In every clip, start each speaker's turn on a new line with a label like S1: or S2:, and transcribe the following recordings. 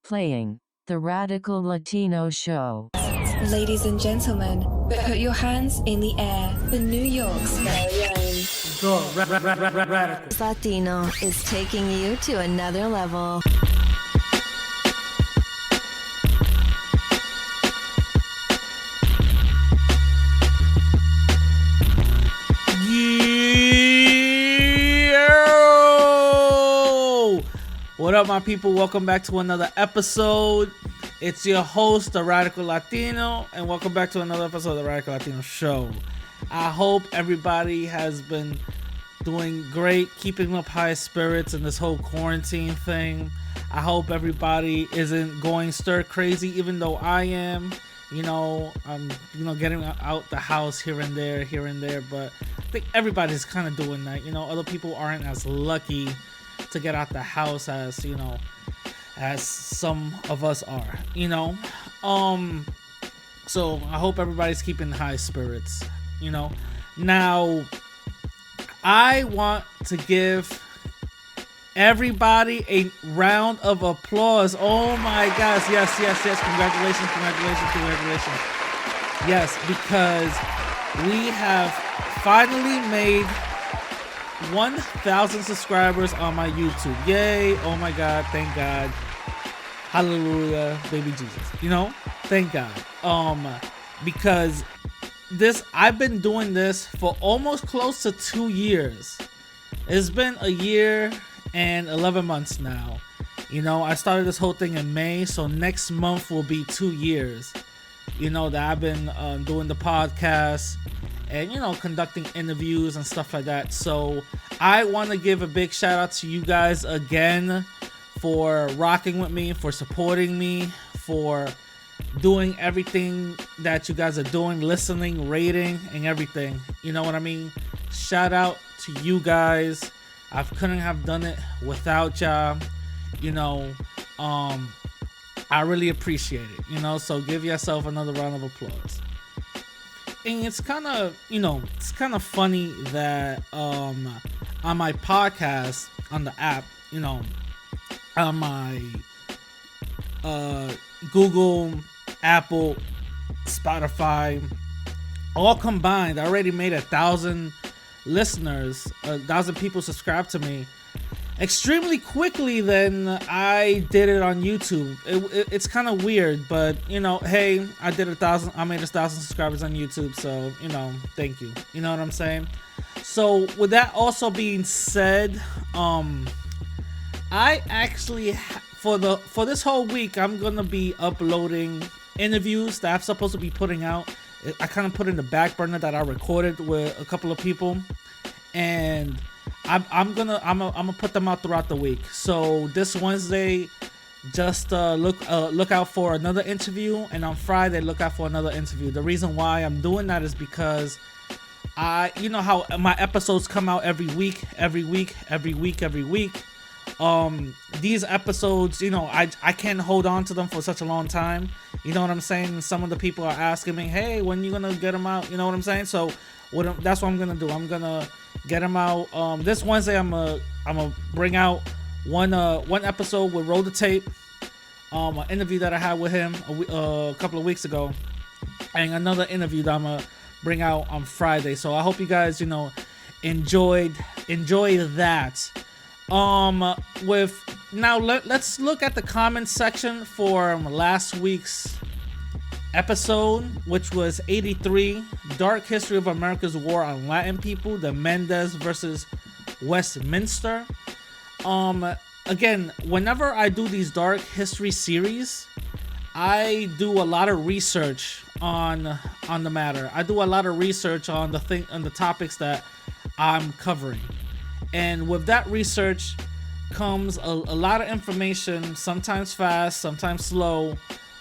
S1: Playing the Radical Latino Show.
S2: Ladies and gentlemen, put your hands in the air for New York's very own.
S3: Radical
S4: Latino is taking you to another level.
S3: Yo! What up, my people? Welcome back to another episode. It's your host, the Radical Latino, and welcome back to another episode of the Radical Latino Show. I hope everybody has been doing great, keeping up high spirits in this whole quarantine thing. I hope everybody isn't going stir crazy, even though I am. I'm getting out the house here and there, but I think everybody's kind of doing that. Other people aren't as lucky to get out the house as as some of us are. So I hope everybody's keeping high spirits. Now I want to give everybody a round of applause. Oh my gosh, yes, congratulations. Yes, because we have finally made 1,000 subscribers on my YouTube. Yay, oh my god, thank God. Hallelujah, baby Jesus. Thank God. Because I've been doing this for almost close to 2 years. It's been a year and 11 months now. I started this whole thing in May, so next month will be 2 years. That I've been doing the podcast and conducting interviews and stuff like that. So I want to give a big shout out to you guys again for rocking with me, for supporting me, for doing everything that you guys are doing, listening, rating, and everything. You know what I mean? Shout out to you guys. I couldn't have done it without y'all. I really appreciate it. So give yourself another round of applause. And it's kind of funny that on my podcast on the app, on my Google, Apple, Spotify, all combined, I already made 1,000 listeners, 1,000 people subscribe to me extremely quickly than I did it on YouTube. It's kind of weird, but hey, I made 1,000 subscribers on YouTube, so thank you. You know what I'm saying? So with that also being said, I actually for this whole week I'm gonna be uploading interviews that I'm supposed to be putting out. I kind of put in the back burner that I recorded with a couple of people, and I'm gonna put them out throughout the week. So this Wednesday, just look out for another interview, and on Friday look out for another interview. The reason why I'm doing that is because how my episodes come out every week. These episodes, I can't hold on to them for such a long time. You know what I'm saying? Some of the people are asking me, hey, when you gonna get them out? You know what I'm saying? So that's what I'm gonna do. I'm gonna get them out this Wednesday. I'm gonna bring out one episode with Roll the Tape, an interview that I had with him a couple of weeks ago, and another interview that I'm gonna bring out on Friday. So I hope you guys enjoy that. Let's look at the comments section for last week's episode, which was 83, Dark History of America's War on Latin People, the Mendez versus Westminster. Again, whenever I do these dark history series, I do a lot of research on the matter. I do a lot of research on the topics that I'm covering. And with that research comes a lot of information, sometimes fast, sometimes slow,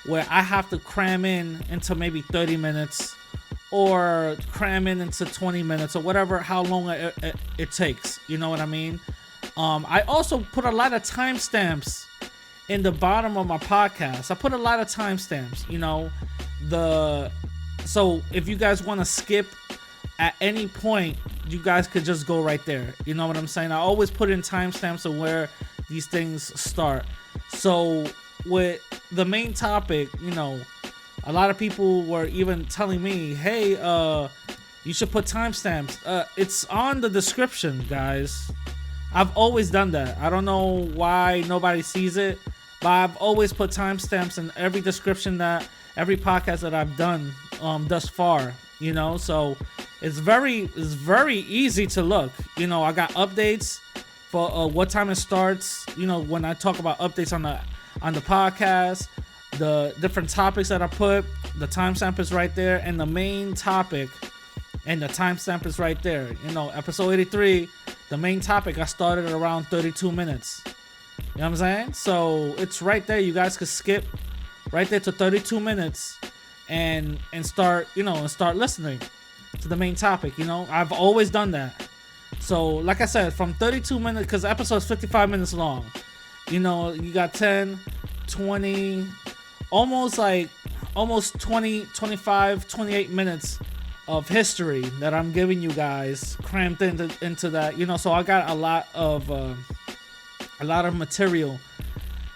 S3: where I have to cram into maybe 30 minutes or cram into 20 minutes or whatever, how long it takes. You know what I mean? I also put a lot of timestamps in the bottom of my podcast. I put a lot of timestamps, so if you guys want to skip at any point, you guys could just go right there. You know what I'm saying? I always put in timestamps of where these things start. So with the main topic, a lot of people were even telling me, hey, you should put timestamps. It's on the description, guys. I've always done that. I don't know why nobody sees it, but I've always put timestamps in every description that every podcast that I've done thus far. So it's very easy to look. I got updates for what time it starts. When I talk about updates on the podcast, the different topics that I put, the timestamp is right there, and the main topic and the timestamp is right there. Episode 83, the main topic, I started at around 32 minutes. You know what I'm saying? So it's right there. You guys could skip right there to 32 minutes and start listening to the main topic. I've always done that. So like I said, from 32 minutes, because the episode's 55 minutes long, you got 10, 20, almost 20, 25, 28 minutes of history that I'm giving you guys crammed into that. So I got a lot of material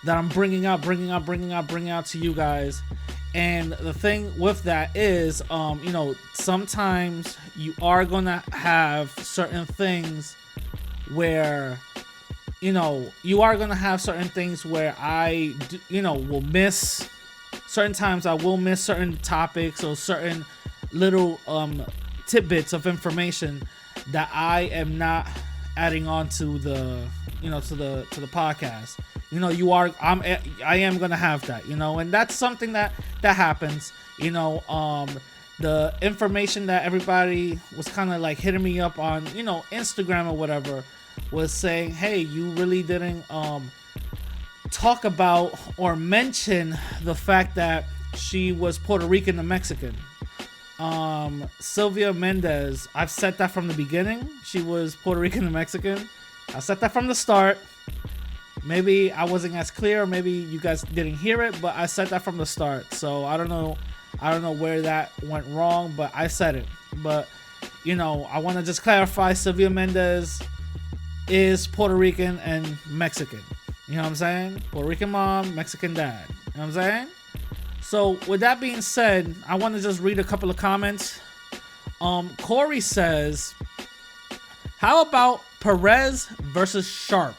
S3: that I'm bringing out to you guys. And the thing with that is, sometimes you are gonna have certain things where, I, will miss certain times. I will miss certain topics or certain little tidbits of information that I am not adding on to the to the podcast. I am gonna have that, and that's something that happens. The information that everybody was kind of like hitting me up on, Instagram or whatever, was saying, hey, you really didn't talk about or mention the fact that she was Puerto Rican and Mexican. Sylvia Mendez, I've said that from the beginning. She was Puerto Rican and Mexican. I said that from the start. Maybe I wasn't as clear, or maybe you guys didn't hear it, but I said that from the start. So I don't know where that went wrong, but I said it. But I want to just clarify, Sylvia Mendez is Puerto Rican and Mexican. You know what I'm saying? Puerto Rican mom, Mexican dad. You know what I'm saying? So with that being said, I want to just read a couple of comments. Corey says, how about Perez versus Sharp?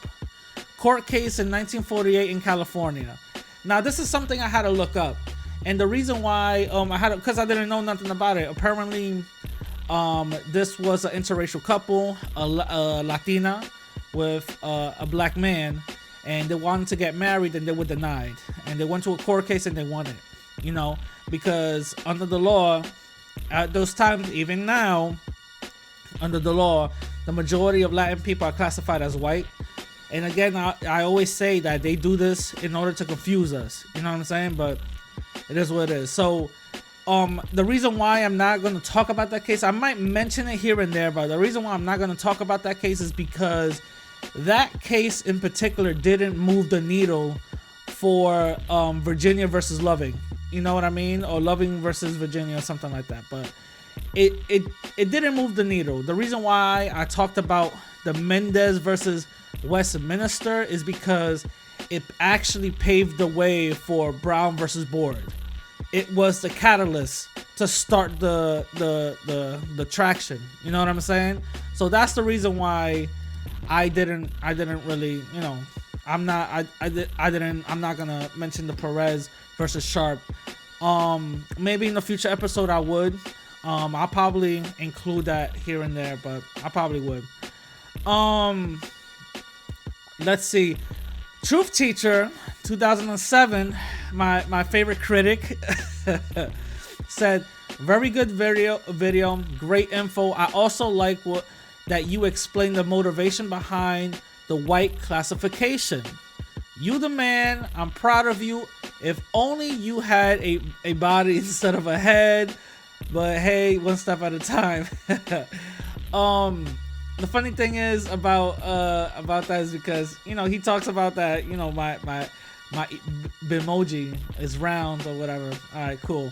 S3: Court case in 1948 in California. Now, this is something I had to look up. And the reason why because I didn't know nothing about it. Apparently, this was an interracial couple, a Latina with a black man, and they wanted to get married and they were denied. And they went to a court case and they won it. Because under the law, at those times, even now, under the law, the majority of Latin people are classified as white. And again, I always say that they do this in order to confuse us. You know what I'm saying? But it is what it is. So, the reason why I'm not going to talk about that case, I might mention it here and there, but the reason why I'm not going to talk about that case is because that case in particular didn't move the needle for Virginia versus Loving. You know what I mean? Or Loving versus Virginia or something like that. But it didn't move the needle. The reason why I talked about the Mendez versus Westminster is because it actually paved the way for Brown versus Board. It was the catalyst to start the traction. You know what I'm saying? So that's the reason why I didn't really, I'm not gonna mention the Perez versus Sharp. Maybe in the future episode I would. I'll probably include that here and there, but I probably would. Let's see. Truth Teacher 2007, my favorite critic, said, very good video, great info. I also like that you explained the motivation behind the white classification. You the man. I'm proud of you. If only you had a body instead of a head. But hey, one step at a time. The funny thing is about that is because he talks about that my Bimoji is round or whatever. All right, cool.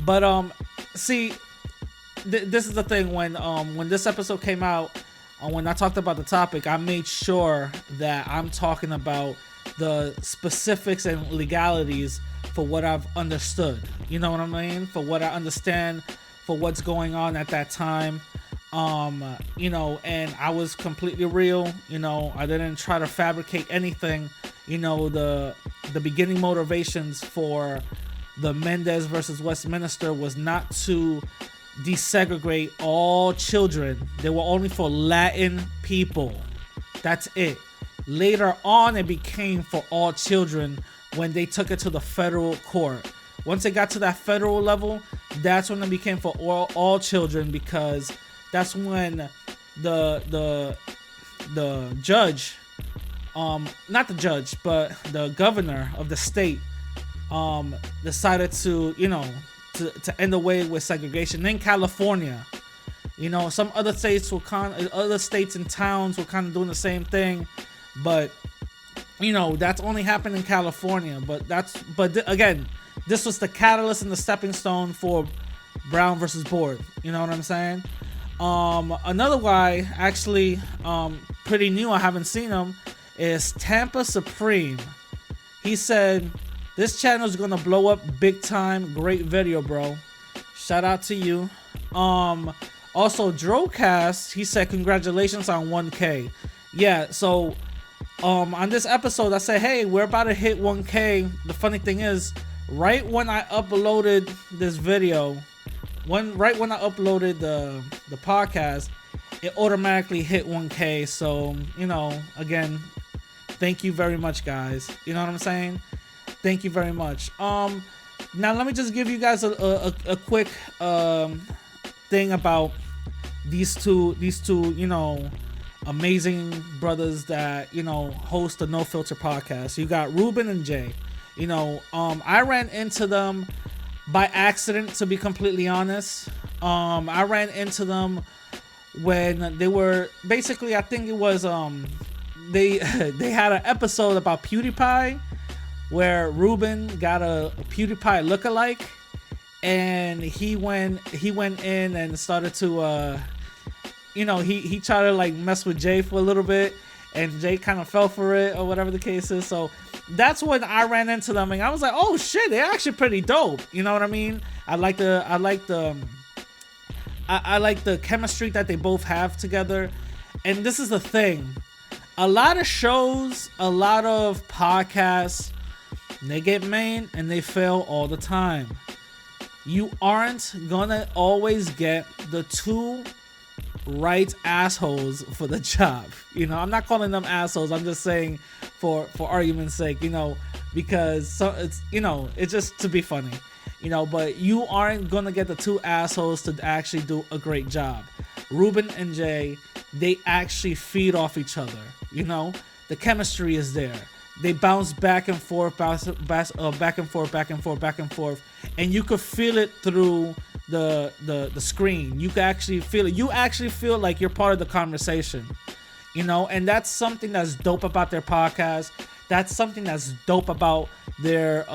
S3: But see, this is the thing, when this episode came out, when I talked about the topic, I made sure that I'm talking about the specifics and legalities for what I've understood. You know what I mean? For what I understand, for what's going on at that time. And I was completely real. I didn't try to fabricate anything. The beginning motivations for the Mendez versus Westminster was not to desegregate all children. They were only for Latin people. That's it. Later on, it became for all children when they took it to the federal court. Once it got to that federal level, that's when it became for all children, because that's when the judge, not the judge, but the governor of the state, decided to end the way with segregation. In California, some other states and towns were kind of doing the same thing, but that's only happened in California. Again, this was the catalyst and the stepping stone for Brown versus Board. You know what I'm saying? Another guy, actually, pretty new, I haven't seen him, is Tampa Supreme. He said, "This channel is gonna blow up big time. Great video, bro. Shout out to you." Also, Drocast, he said, "Congratulations on 1K." Yeah, so on this episode, I said, hey, we're about to hit 1K. The funny thing is, right when I uploaded this video, right when I uploaded the podcast, it automatically hit 1K. So, again, thank you very much, guys. You know what I'm saying? Thank you very much. Now let me just give you guys a quick thing about these two, amazing brothers that host the No Filter podcast. You got Ruben and Jay. I ran into them by accident, to be completely honest. I ran into them when they were basically, I think it was they had an episode about PewDiePie where Ruben got a PewDiePie lookalike, and he went in and started to he tried to like mess with Jay for a little bit, and Jay kind of fell for it, or whatever the case is. So that's when I ran into them, and I was like, oh shit, they're actually pretty dope. You know what I mean? I like the chemistry that they both have together. And this is the thing, a lot of shows, a lot of podcasts, they get made and they fail all the time. You aren't gonna always get the two right assholes for the job. I'm not calling them assholes, I'm just saying for argument's sake, because it's just to be funny, but you aren't gonna get the two assholes to actually do a great job. Ruben and Jay, they actually feed off each other. The chemistry is there. They bounce back and forth, back and forth, and you could feel it through the screen. You can actually feel it. You actually feel like you're part of the conversation, and that's something that's dope about their podcast. That's something that's dope about their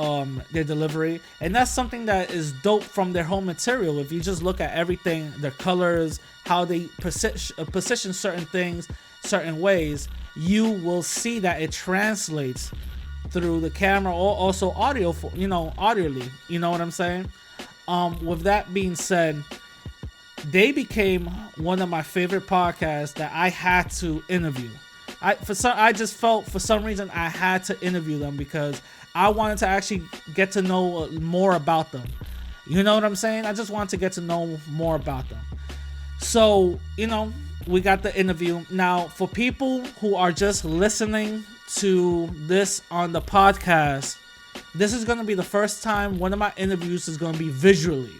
S3: delivery, and that's something that is dope from their whole material. If you just look at everything, their colors, how they position certain things certain ways, you will see that it translates through the camera, or also audio, audioly. You know what I'm saying? With that being said, they became one of my favorite podcasts that I had to interview. I just felt for some reason I had to interview them because I wanted to actually get to know more about them. You know what I'm saying? I just wanted to get to know more about them. So, we got the interview. Now, for people who are just listening to this on the podcast, this is going to be the first time one of my interviews is going to be visually.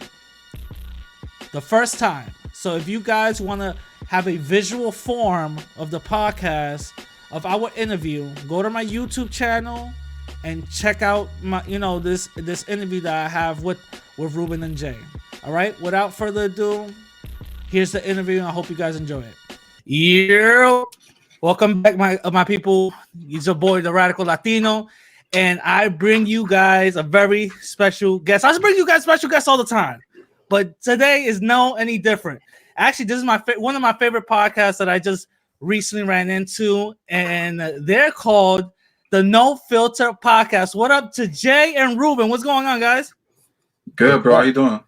S3: The first time. So if you guys want to have a visual form of the podcast, of our interview, go to my YouTube channel and check out my, this interview that I have with Ruben and Jay. All right. Without further ado, here's the interview, and I hope you guys enjoy it. Yeah. Welcome back, my people. It's your boy, the Radical Latino, and I bring you guys a very special guest. I just bring you guys special guests all the time, but today is no any different. Actually, this is one of my favorite podcasts that I just recently ran into, and they're called the No Filter Podcast. What up to Jay and Ruben? What's going on, guys?
S5: Good, bro. How you doing?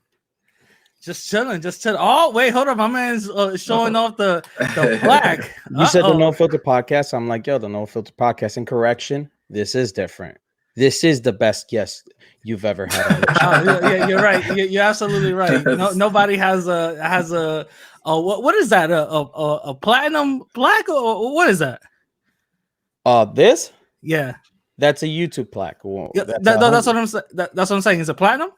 S3: Just chilling. Oh, wait, hold up. My man's showing off the plaque.
S6: You said the No Filter Podcast. I'm like, yo, the No Filter Podcast. In correction, this is different. This is the best guest you've ever had.
S3: Yeah, you're right. You're absolutely right. Nobody has a what is that? A platinum plaque or what is that?
S6: This?
S3: Yeah,
S6: that's a YouTube plaque. Well,
S3: yeah, that's what I'm saying. That's what I'm saying. Is it platinum?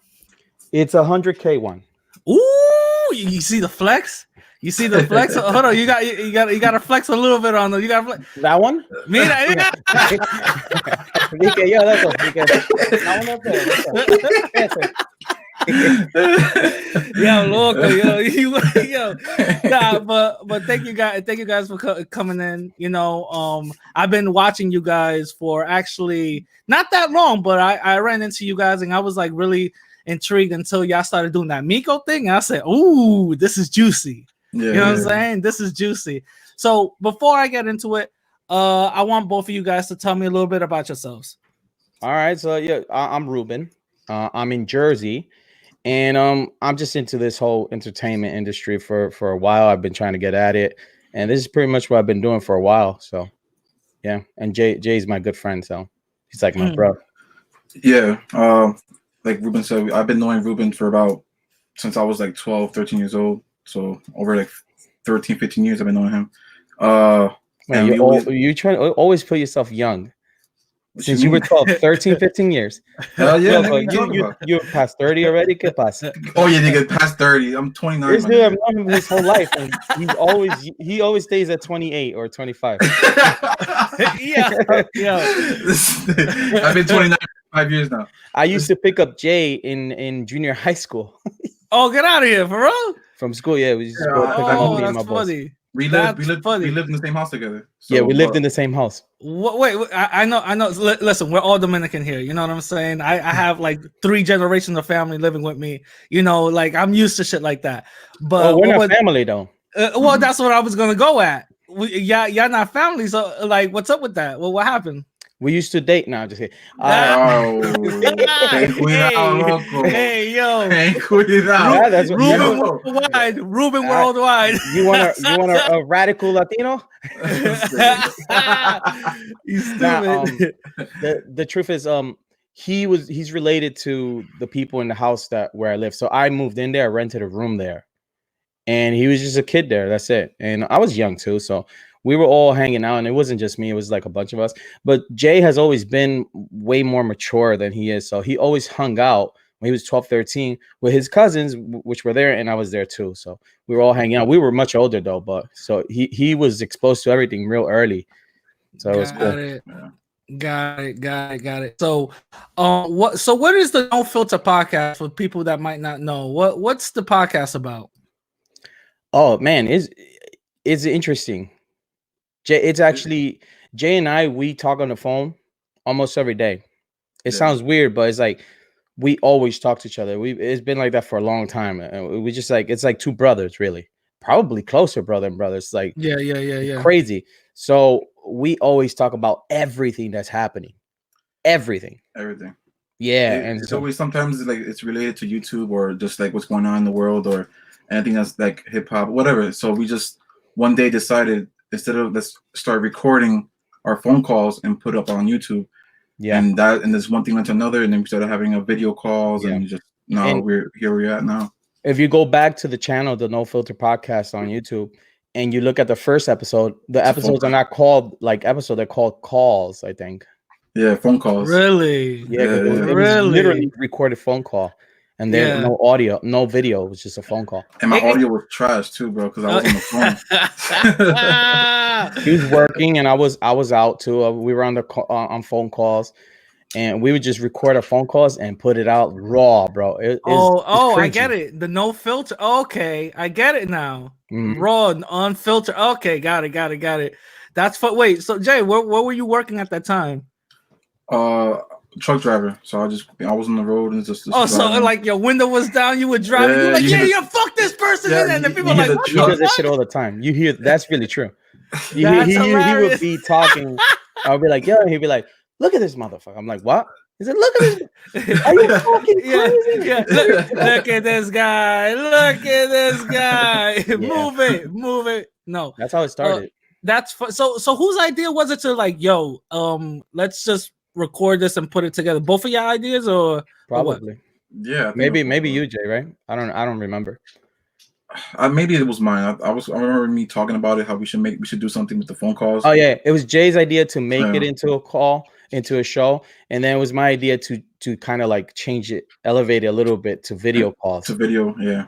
S6: It's a 100K one.
S3: Ooh, you see the flex? You see the flex? Hold on, you got to flex a little bit on them. You got to flex.
S6: That one?
S3: Mira,
S6: yo, that's that one up there.
S3: Yo, loco, yo. Nah, but thank you guys for coming in. You know, I've been watching you guys for actually not that long, but I ran into you guys and I was like really intrigued until y'all started doing that Miko thing. And I said, ooh, this is juicy. Yeah, you know what I'm saying? This is juicy. So before I get into it, I want both of you guys to tell me a little bit about yourselves.
S6: All right. So yeah, I'm Ruben. I'm in Jersey. And I'm just into this whole entertainment industry for a while. I've been trying to get at it. And this is pretty much what I've been doing for a while. So yeah. And Jay's my good friend. So he's like my bro.
S5: Yeah. Like Ruben said, I've been knowing Ruben for since I was like 12, 13 years old. So over like 13, 15 years I've been knowing him.
S6: Man, you try to always put yourself young. Since you were 12, 13, 15 years.
S5: Yeah,
S6: you're past 30 already? ¿Qué pasa?
S5: Oh yeah, nigga, past 30. I'm 29.
S6: This dude, I've known him his whole life, and he always stays at 28 or 25.
S3: yeah.
S5: I've been 29 for 5 years now.
S6: I used to pick up Jay in junior high school.
S3: Oh, get out of here, for real?
S6: From school, yeah. We just go pick him up, me and my boss.
S5: We lived in the same house together.
S6: So, yeah, we lived in the same house.
S3: Wait, I know. Listen, we're all Dominican here. You know what I'm saying? I have like 3 generations of family living with me. You know, like I'm used to shit like that. But
S6: we're not family though.
S3: Well, that's what I was gonna go at. Y'all not family. So like, what's up with that? Well, what happened?
S6: We used to date now. Just
S3: hey, yo.
S5: Yeah,
S6: that's
S3: Ruben worldwide.
S6: You want a radical Latino?
S3: You stupid.
S6: The truth is, he's related to the people in the house where I live. So I moved in there, I rented a room there, and he was just a kid there. That's it. And I was young too, so we were all hanging out, and it wasn't just me. It was like a bunch of us. But Jay has always been way more mature than he is. So he always hung out when he was 12, 13 with his cousins, which were there, and I was there too. So we were all hanging out. We were much older though, but so he was exposed to everything real early. So it was cool.
S3: Got it. So what is the No Filter Podcast for people that might not know? What's the podcast about?
S6: Oh man, it's interesting. It's actually Jay and I, we talk on the phone almost every day. It sounds weird, but it's like we always talk to each other. It's been like that for a long time. And we just like, it's like 2 brothers, really. Probably closer brother and brothers. Like
S3: yeah.
S6: Crazy. So we always talk about everything that's happening. Everything. Yeah. And
S5: it's always sometimes like it's related to YouTube or just like what's going on in the world or anything that's like hip hop, whatever. So we just one day decided instead of let's start recording our phone calls and put up on YouTube. Yeah. And there's one thing led to another, and then we started having a video calls and just we're here we're at now.
S6: If you go back to the channel, the No Filter Podcast on YouTube, and you look at the first episode, the episodes are not called like episodes, they're called calls, I think.
S5: Yeah, phone calls.
S3: Really?
S6: Yeah, it was literally recorded phone call. And there's no audio, no video. It was just a phone call.
S5: And my audio was trash too, bro, because I was on
S6: the phone. He was working, and I was out too. We were on phone calls, and we would just record our phone calls and put it out raw, bro. It's
S3: I get it. The no filter. Okay, I get it now. Raw, unfiltered. Okay, got it. That's for wait. So Jay, where were you working at that time?
S5: Truck driver. So I was on the road and just
S3: so like your window was down, you were driving. You're like, fuck this person, and then people are like,
S6: he does this shit all the time. You hear that's really true. He would be talking. I'll be like, yeah, and he'd be like, look at this motherfucker. I'm like, what? He said, look at this. Are you fucking crazy?
S3: Yeah. Look at this guy. Look at this guy. Move it. No,
S6: That's how it started.
S3: that's so whose idea was it to like, yo, let's just record this and put it together? Both of y'all ideas or
S6: Probably.
S3: what?
S5: Yeah, I think
S6: Maybe you, Jay, right? I don't remember.
S5: maybe it was mine. I remember me talking about it. How we should do something with the phone calls.
S6: Oh yeah, it was Jay's idea to make it
S5: Yeah.
S6: into a call, into a show, and then it was my idea to kind of like change it, elevate it a little bit to video calls.
S5: To video, yeah.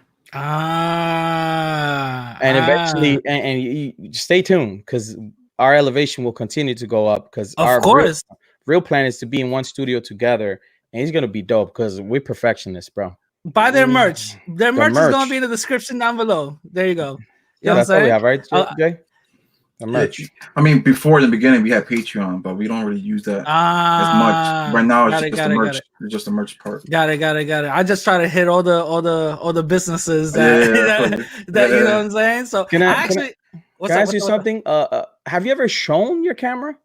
S6: And eventually, and you stay tuned because our elevation will continue to go up because
S3: of course.
S6: Real plan is to be in one studio together, and he's gonna be dope because we're perfectionists, bro.
S3: Buy their merch. Their merch is
S6: merch.
S3: gonna be in the description down below. There you go.
S6: Yeah, that's what we have, right, Jay? The merch.
S5: I mean, before in the beginning we had Patreon, but we don't really use that as much. Right now, it's just the merch. It's just the merch part.
S3: Got it. I just try to hit all the businesses that, that you know what I'm saying. So
S6: Can I ask you
S3: what's
S6: something? Have you ever shown your camera?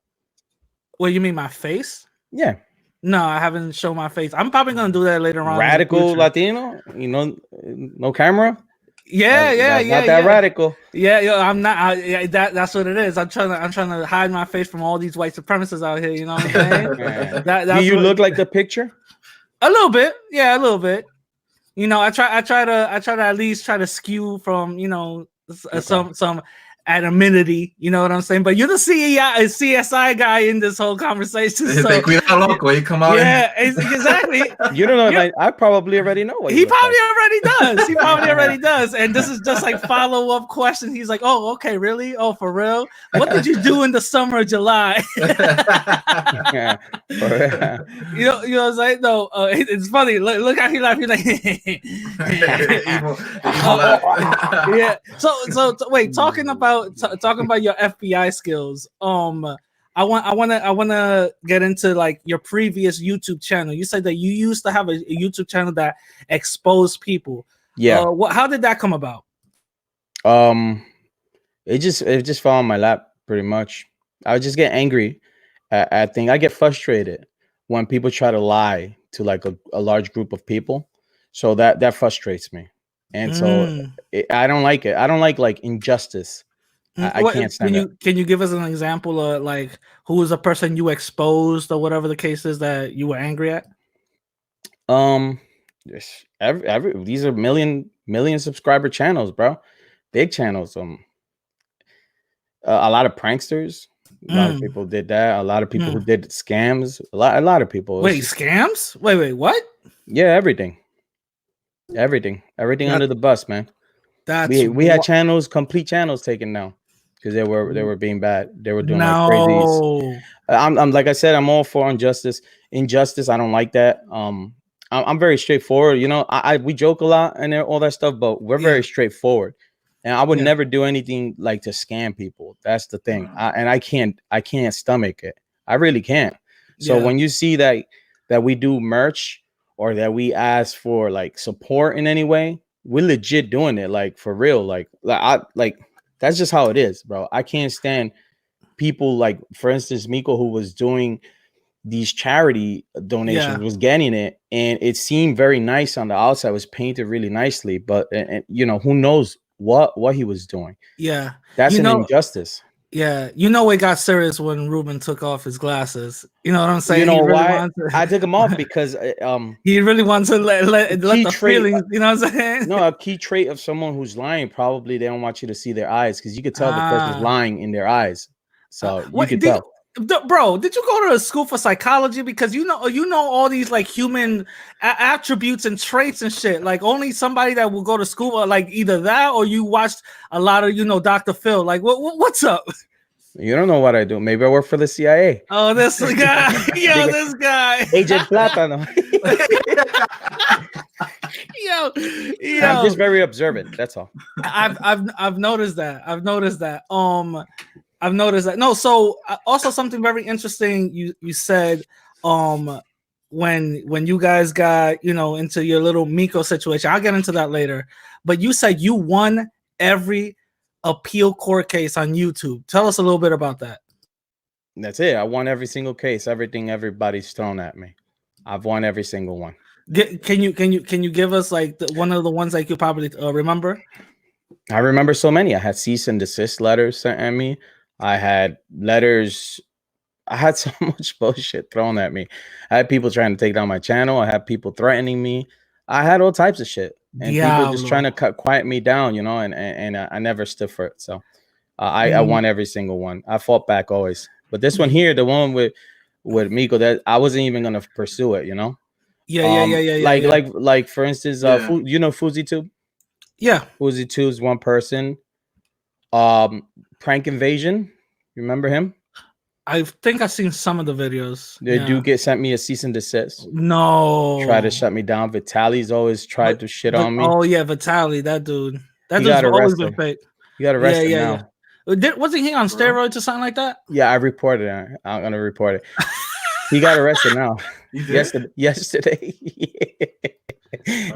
S3: What you mean, my face?
S6: Yeah.
S3: No, I haven't shown my face. I'm probably gonna do that later on.
S6: Radical Latino, you know, no camera.
S3: Yeah,
S6: not that radical.
S3: Yeah, I'm not. That's what it is. I'm trying to hide my face from all these white supremacists out here. You know what I'm saying?
S6: Do you look like the picture?
S3: A little bit, yeah, a little bit. You know, I try to at least try to skew from some anonymity, you know what I'm saying? But you're the CSI guy in this whole conversation. So
S5: you come out.
S3: Yeah, exactly.
S6: You don't know. I probably already know what
S3: he probably already does. He probably already does. And this is just like follow-up question. He's like, "Oh, okay, really? Oh, for real? What did you do in the summer of July?" You know what I'm saying? No, it's funny. Look how he laughed. He's like, yeah. So wait, talking about your FBI skills. I want to get into like your previous YouTube channel. You said that you used to have a YouTube channel that exposed people.
S6: Yeah.
S3: How did that come about?
S6: It just fell on my lap pretty much. I would just get angry at things. I get frustrated when people try to lie to like a large group of people. So that frustrates me. And so I don't like it. I don't like injustice. I can't stand it.
S3: Can you give us an example of like who was a person you exposed or whatever the case is that you were angry at?
S6: These are million subscriber channels, bro. Big channels. A lot of pranksters. A lot of people did that. A lot of people who did scams. A lot of people.
S3: Wait, scams? Wait, what?
S6: Yeah, everything under the bus, man. We had complete channels taken down because they were being bad. They were doing like crazies. I'm like I said, I'm all for injustice. I don't like that. I'm very straightforward. You know, we joke a lot and all that stuff, but we're very straightforward. And I would never do anything like to scam people. That's the thing. I can't stomach it. I really can't. So when you see that we do merch or that we ask for like support in any way, we're legit doing it, like for real. Like that's just how it is, bro. I can't stand people like, for instance, Miko, who was doing these charity donations, was getting it, and it seemed very nice on the outside. It was painted really nicely, but and you know, who knows what he was doing. Yeah, that's an injustice.
S3: Yeah, you know it got serious when Ruben took off his glasses. You know what I'm saying?
S6: You know why? I took them off because
S3: he really wants to let the feelings. You know what I'm saying?
S6: No, a key trait of someone who's lying, probably they don't want you to see their eyes because you could tell the person's lying in their eyes. So you could tell.
S3: Bro, did you go to a school for psychology? Because you know all these like human attributes and traits and shit. Like only somebody that will go to school, like either that or you watched a lot of Dr. Phil. Like what's up?
S6: You don't know what I do. Maybe I work for the CIA.
S3: Oh, this guy, this guy,
S6: Agent Plátano. I'm just very observant. That's all.
S3: I've noticed that. I've noticed that. No, so also something very interesting you said when you guys got into your little Miko situation. I'll get into that later. But you said you won every appeal court case on YouTube. Tell us a little bit about that.
S6: That's it. I won every single case. Everything everybody's thrown at me. I've won every single one.
S3: Can you give us like one of the ones that you probably remember?
S6: I remember so many. I had cease and desist letters sent at me. I had letters. I had so much bullshit thrown at me. I had people trying to take down my channel. I had people threatening me. I had all types of shit, and people just trying to quiet me down, you know. And I never stood for it. So I won every single one. I fought back always. But this one here, the one with Miko, that I wasn't even gonna pursue it, you know.
S3: Yeah.
S6: Like for instance, you know FuziTube?
S3: Yeah.
S6: FuziTube is one person. Prank Invasion, you remember him?
S3: I think I've seen some of the videos.
S6: They do get sent me a cease and desist.
S3: No.
S6: Try to shut me down. Vitali's always tried to shit on me.
S3: Oh yeah, Vitali, that dude. That
S6: dude's
S3: always been fake.
S6: He got arrested now.
S3: Wasn't he on steroids or something like that?
S6: Yeah, I reported it. I'm gonna report it. He got arrested now. Yesterday.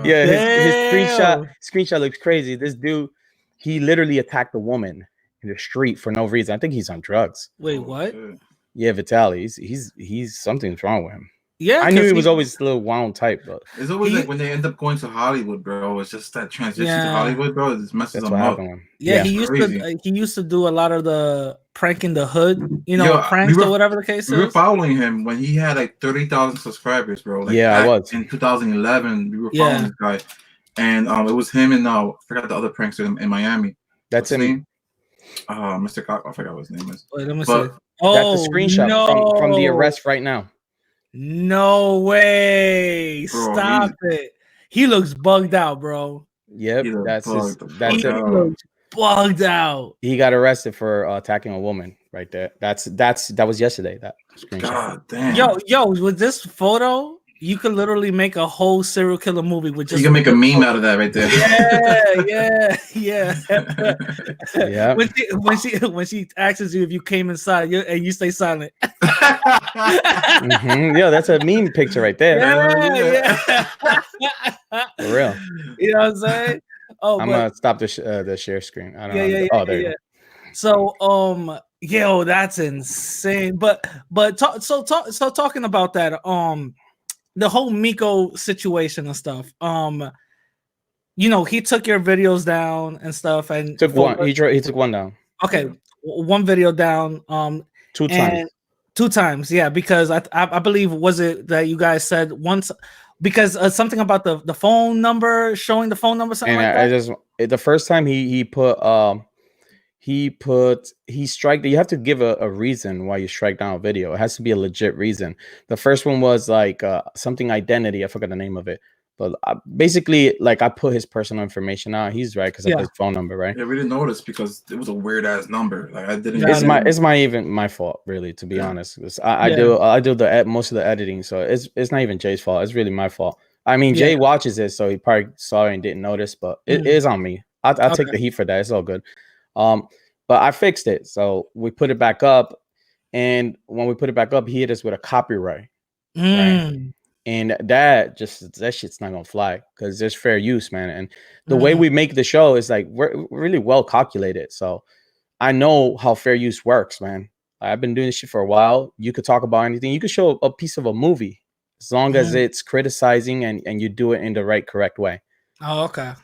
S6: Yeah, his screenshot looks crazy. This dude, he literally attacked a woman in the street for no reason. I think he's on drugs.
S3: Wait, what?
S6: Yeah, Vitali. He's something's wrong with him.
S3: Yeah,
S6: I knew he was always a little wild type, but
S5: it's always like when they end up going to Hollywood, bro. It's just that transition to Hollywood, bro. It just messes them up.
S3: Yeah, he used to do a lot of the prank in the hood, you know, pranks or whatever the case is.
S5: We were following him when he had like 30,000 subscribers, bro. Like
S6: I was
S5: in 2011. We were following this guy, and it was him and I forgot the other prankster in Miami.
S6: That's him.
S5: Mr. Cock. I forgot what his name is.
S3: Wait, let me see.
S6: That's the screenshot from the arrest right now.
S3: No way! Bro, stop it. He looks bugged out, bro.
S6: Yep, that's
S3: it. Looks bugged out.
S6: He got arrested for attacking a woman right there. That was yesterday. That screenshot.
S5: God damn.
S3: Yo, with this photo, you could literally make a whole serial killer movie with just.
S5: You can make a meme out of that right there.
S3: Yeah.
S6: Yeah.
S3: When she asks you if you came inside, and you stay silent.
S6: Yeah, that's a meme picture right there.
S3: Yeah.
S6: For real.
S3: You know what I'm saying?
S6: I'm gonna stop the share screen. I don't know. Oh, there you go.
S3: So yo, that's insane. But talking about that, the whole Miko situation and stuff. You know, he took your videos down and stuff, and
S6: took one. He took one down.
S3: Okay, one video down.
S6: 2 times.
S3: 2 times, yeah. Because I believe, was it that you guys said once, because something about the phone number, showing the phone number, something like that.
S6: The first time he strike. You have to give a reason why you strike down a video. It has to be a legit reason. The first one was like something identity. I forgot the name of it. But basically, like, I put his personal information out. He's right because I put his phone number, right?
S5: Yeah, we didn't notice because it was a weird ass number. Like I didn't.
S6: It's my fault, really, to be honest. I do most of the editing, so it's not even Jay's fault. It's really my fault. I mean, Jay watches it, so he probably saw it and didn't notice, but it is on me. I'll take the heat for that. It's all good. But I fixed it, so we put it back up, and when we put it back up, he hit us with a copyright. Right? And that shit's not gonna fly because there's fair use, man. And the way we make the show is like we're really well calculated. So I know how fair use works, man. I've been doing this shit for a while. You could talk about anything. You could show a piece of a movie as long as it's criticizing and you do it in the right, correct way.
S3: Oh, okay.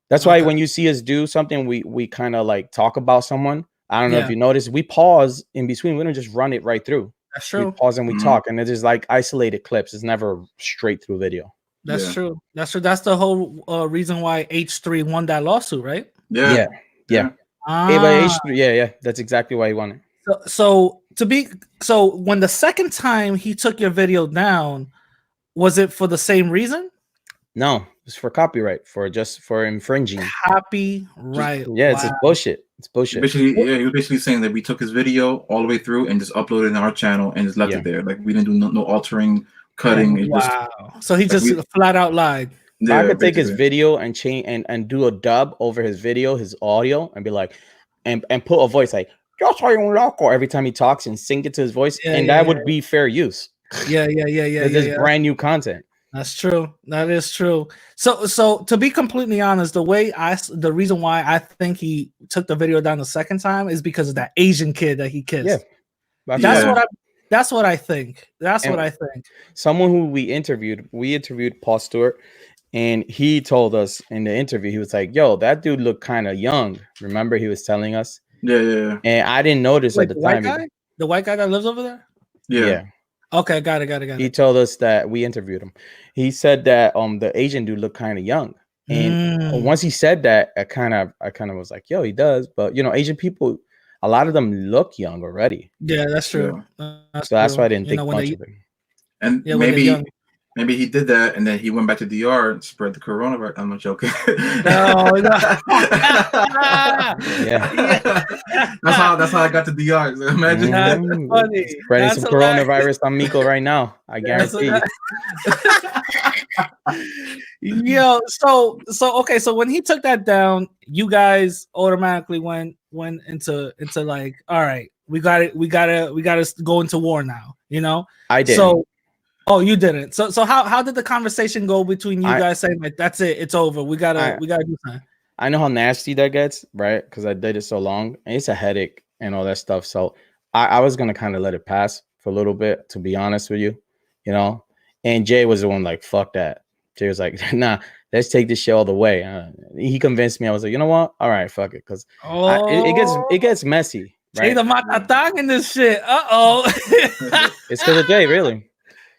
S6: That's why when you see us do something, we kind of like talk about someone. I don't know if you notice, we pause in between. We don't just run it right through.
S3: That's true.
S6: We pause and we talk, and it is like isolated clips. It's never straight through video.
S3: That's true. That's true. That's the whole reason why H3 won that lawsuit, right?
S6: Yeah. H3, that's exactly why he won it.
S3: So when the second time he took your video down, was it for the same reason?
S6: No, it's for copyright, for infringing.
S3: Copyright.
S6: It's bullshit. It's bullshit.
S5: Basically, he was basically saying that we took his video all the way through and just uploaded it in our channel and just left it there. Like we didn't do no altering, cutting.
S3: So he just flat out lied.
S6: Yeah, I could take his video and change and do a dub over his video, his audio, and be like, and put a voice like "Yo soy un loco" every time he talks and sync it to his voice, that would be fair use.
S3: Yeah.
S6: There's brand new content.
S3: That's true. That is true. So to be completely honest, the reason why I think he took the video down the second time is because of that Asian kid that he kissed. That's
S5: Yeah.
S3: what I. That's what I think. That's
S6: And
S3: what I think.
S6: someone who we interviewed Paul Stewart, and he told us in the interview, he was like, "Yo, that dude looked kind of young." Remember, he was telling us,
S5: Yeah.
S6: and I didn't notice at
S3: Wait,
S6: the
S3: the white
S6: time.
S3: guy, the white guy that lives over there.
S6: Yeah.
S3: Okay, got it.
S6: He told us that we interviewed him. He said that the Asian dude looked kind of young, and once he said that, I kind of was like, "Yo, he does." But Asian people, a lot of them look young already,
S3: Yeah, that's true.
S6: so that's why I didn't think
S3: when
S6: much
S3: they,
S6: of it.
S5: And
S3: yeah, when they're young.
S5: maybe he did that, and then he went back to DR and spread the coronavirus. I'm not joking.
S3: No.
S6: Yeah.
S5: That's how I got to DR. So imagine.
S3: That's funny.
S6: Spreading
S3: That's
S6: some
S3: hilarious.
S6: coronavirus on Miko right now. I guarantee you.
S3: Yo, so okay, so when he took that down, you guys automatically went into like, all right, we gotta go into war now,
S6: I didn't.
S3: So you didn't. So how did the conversation go between you guys saying like, that's it, it's over, we gotta do something?
S6: I know how nasty that gets, right? Because I did it so long, and it's a headache and all that stuff. So I was gonna kind of let it pass for a little bit, to be honest with you, And Jay was the one like, fuck that. Jay was like, nah, let's take this shit all the way. He convinced me. I was like, you know what? All right, fuck it, because it gets messy. Right?
S3: Jay the matatang in this shit.
S6: It's because of Jay, really.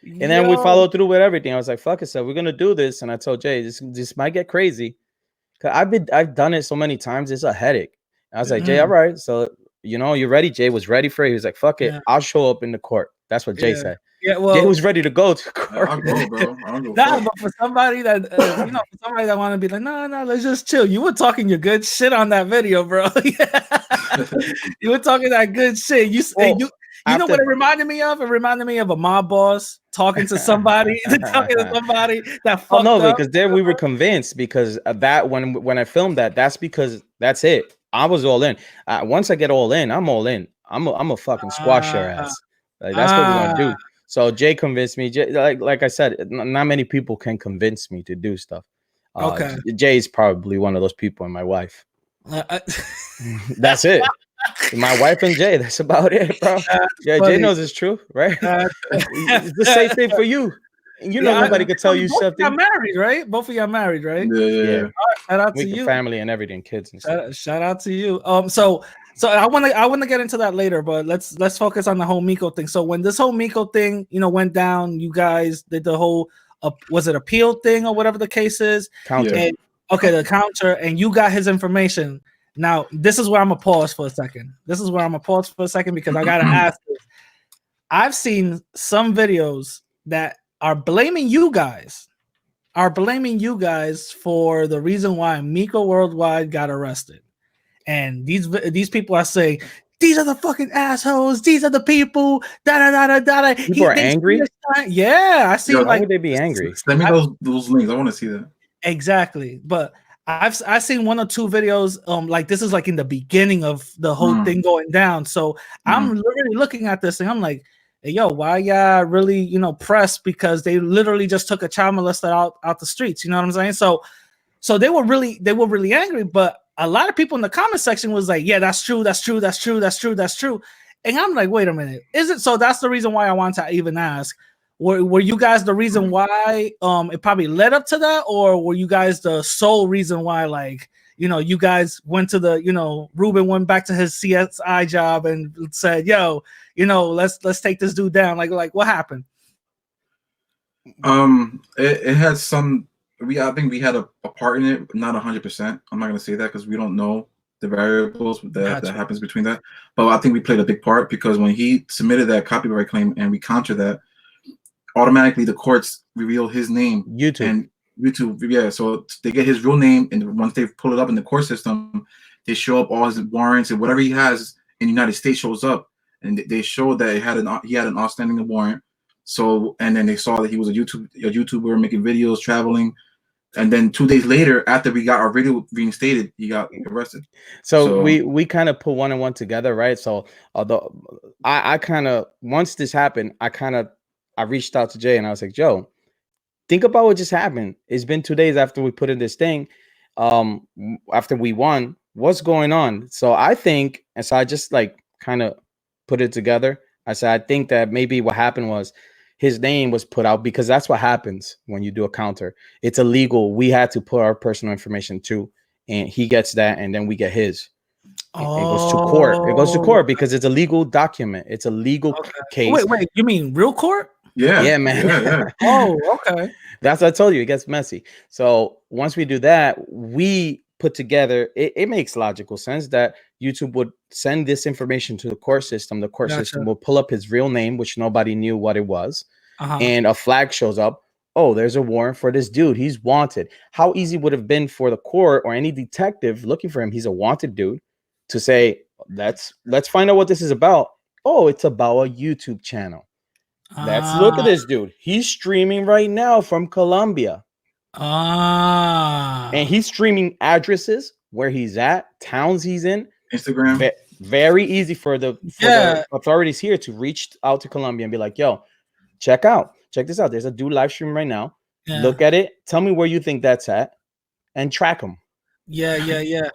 S6: And then we followed through with everything. I was like, fuck it, so we're gonna do this. And I told Jay, this might get crazy. Cause I've done it so many times. It's a headache. And I was like, Jay, all right. So you ready? Jay was ready for it. He was like, fuck it, I'll show up in the court. That's what Jay said.
S3: Yeah, well,
S6: Jay was ready to go to court.
S5: I'll go, bro.
S3: But for somebody that for somebody that want to be like, no, let's just chill. You were talking your good shit on that video, bro. You were talking that good shit. You know what it reminded me of? It reminded me of a mob boss talking to somebody, that fucked up.
S6: Because then we were convinced because of that when I filmed that's because that's it. I was all in. Once I get all in, I'm all in. I'm a fucking squash your ass. Like that's what we're gonna do. So Jay convinced me. Jay, like I said, not many people can convince me to do stuff.
S3: Okay.
S6: Jay's probably one of those people, and my wife. That's it. My wife and Jay. That's about it, bro. Yeah, funny. Jay knows it's true, right? It's the same thing for you. Nobody could tell you something.
S3: Both of y'all married, right?
S5: Yeah.
S3: Shout out to you.
S6: Family and everything, kids and stuff.
S3: Shout out to you. So I want to get into that later, but let's focus on the whole Miko thing. So when this whole Miko thing, went down, you guys did the whole was it appeal thing or whatever the case is?
S6: Counter.
S3: And, the counter, and you got his information. Now this is where I'm gonna pause for a second. Because I gotta ask this. I've seen some videos that are blaming you guys for the reason why Miko Worldwide got arrested. And these people are saying, these are the fucking assholes. These are the people.
S6: People are angry.
S3: Yeah, I see.
S6: Why would they be angry?
S5: Send me those links. I want to see that.
S3: Exactly. But I've seen one or two videos. Like this is like in the beginning of the whole thing going down. So I'm literally looking at this and I'm like, hey, yo, why y'all really pressed? Because they literally just took a child molester out the streets. You know what I'm saying? So they were really angry, but a lot of people in the comment section was like, yeah, that's true. And I'm like, wait a minute. Is it? So that's the reason why I wanted to even ask, were you guys the reason why it probably led up to that? Or were you guys the sole reason why, like, you guys went to the, Ruben went back to his CSI job and said, yo, let's take this dude down. Like what happened?
S5: It had some, I think we had a part in it, not 100%. I'm not gonna say that because we don't know the variables that happens between that. But I think we played a big part because when he submitted that copyright claim and we countered that, automatically the courts reveal his name. YouTube, yeah. So they get his real name, and once they pull it up in the court system, they show up all his warrants and whatever he has in the United States shows up, and they showed that he had an outstanding warrant. So, and then they saw that he was a YouTuber making videos, traveling. And then 2 days later, after we got our video reinstated, he got arrested.
S6: So we kind of put one and one together, right? So although I kind of, once this happened, I reached out to Jay and I was like, Joe, think about what just happened. It's been 2 days after we put in this thing, after we won. What's going on? So I think, and so I just like kind of put it together I said, I think that maybe what happened was his name was put out because that's what happens when you do a counter. It's illegal. We had to put our personal information too, and he gets that, and then we get his. It goes to court. It goes to court because it's a legal document. It's a legal case.
S3: Wait, you mean real court?
S6: Yeah, man.
S5: Yeah.
S3: Oh, okay.
S6: That's what I told you. It gets messy. So once we do that, we put together. It makes logical sense that YouTube would send this information to the court system. The court system will pull up his real name, which nobody knew what it was, and a flag shows up. Oh, there's a warrant for this dude. He's wanted. How easy would it have been for the court or any detective looking for him? He's a wanted dude. To say, let's find out what this is about. Oh, it's about a YouTube channel. Let's look at this dude. He's streaming right now from Colombia. And he's streaming addresses, where he's at, towns he's in.
S5: Instagram.
S6: Very easy for the authorities here to reach out to Colombia and be like, yo, check this out. There's a dude live stream right now. Yeah. Look at it. Tell me where you think that's at and track him.
S3: Yeah.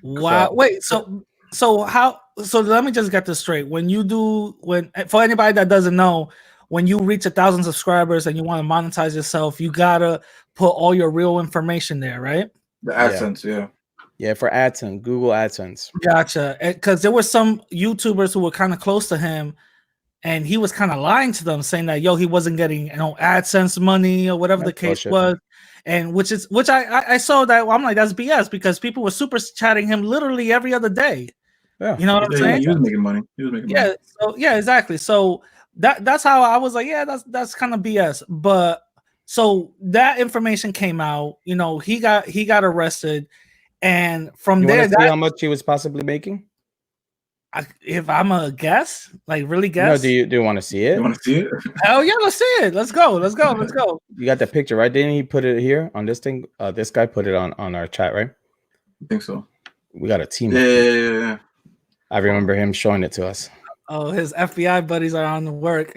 S3: Wow. Wait, so let me just get this straight. For anybody that doesn't know, when you reach 1,000 subscribers and you want to monetize yourself, you gotta put all your real information there, right?
S5: The AdSense,
S6: yeah, for AdSense, Google AdSense.
S3: Gotcha. Because there were some YouTubers who were kind of close to him, and he was kind of lying to them, saying that he wasn't getting AdSense money or whatever the case was. And which I saw that. I'm like, that's BS, because people were super chatting him literally every other day.
S6: Yeah,
S3: you know what I'm saying?
S5: He was making money.
S3: Money. So exactly. So that's how I was like, that's kind of BS. But so that information came out. He got arrested, and from there,
S6: how much he was possibly making.
S3: If I'm a guess, like really guess.
S6: No, do you want to see it?
S5: You want to see it?
S3: Hell yeah, let's see it. Let's go.
S6: You got the picture, right? Didn't he put it here on this thing? This guy put it on our chat, right?
S5: I think so.
S6: We got a team.
S5: Yeah.
S6: I remember him showing it to us.
S3: Oh, his FBI buddies are on the work.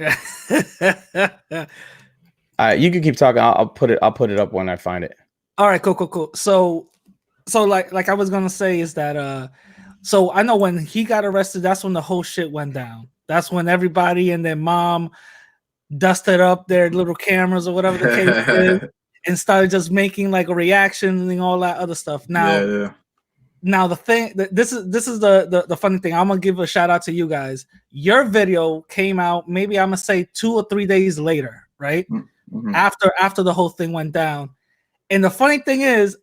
S6: You can keep talking. I'll put it up when I find it.
S3: All right, cool. So like I was gonna say is that so I know when he got arrested, that's when the whole shit went down. That's when everybody and their mom dusted up their little cameras or whatever the case is, and started just making like a reaction and all that other stuff. Now, now the thing, this is the funny thing. I'm gonna give a shout out to you guys. Your video came out maybe I'm gonna say 2 or 3 days later, right? Mm-hmm. After the whole thing went down. And the funny thing is,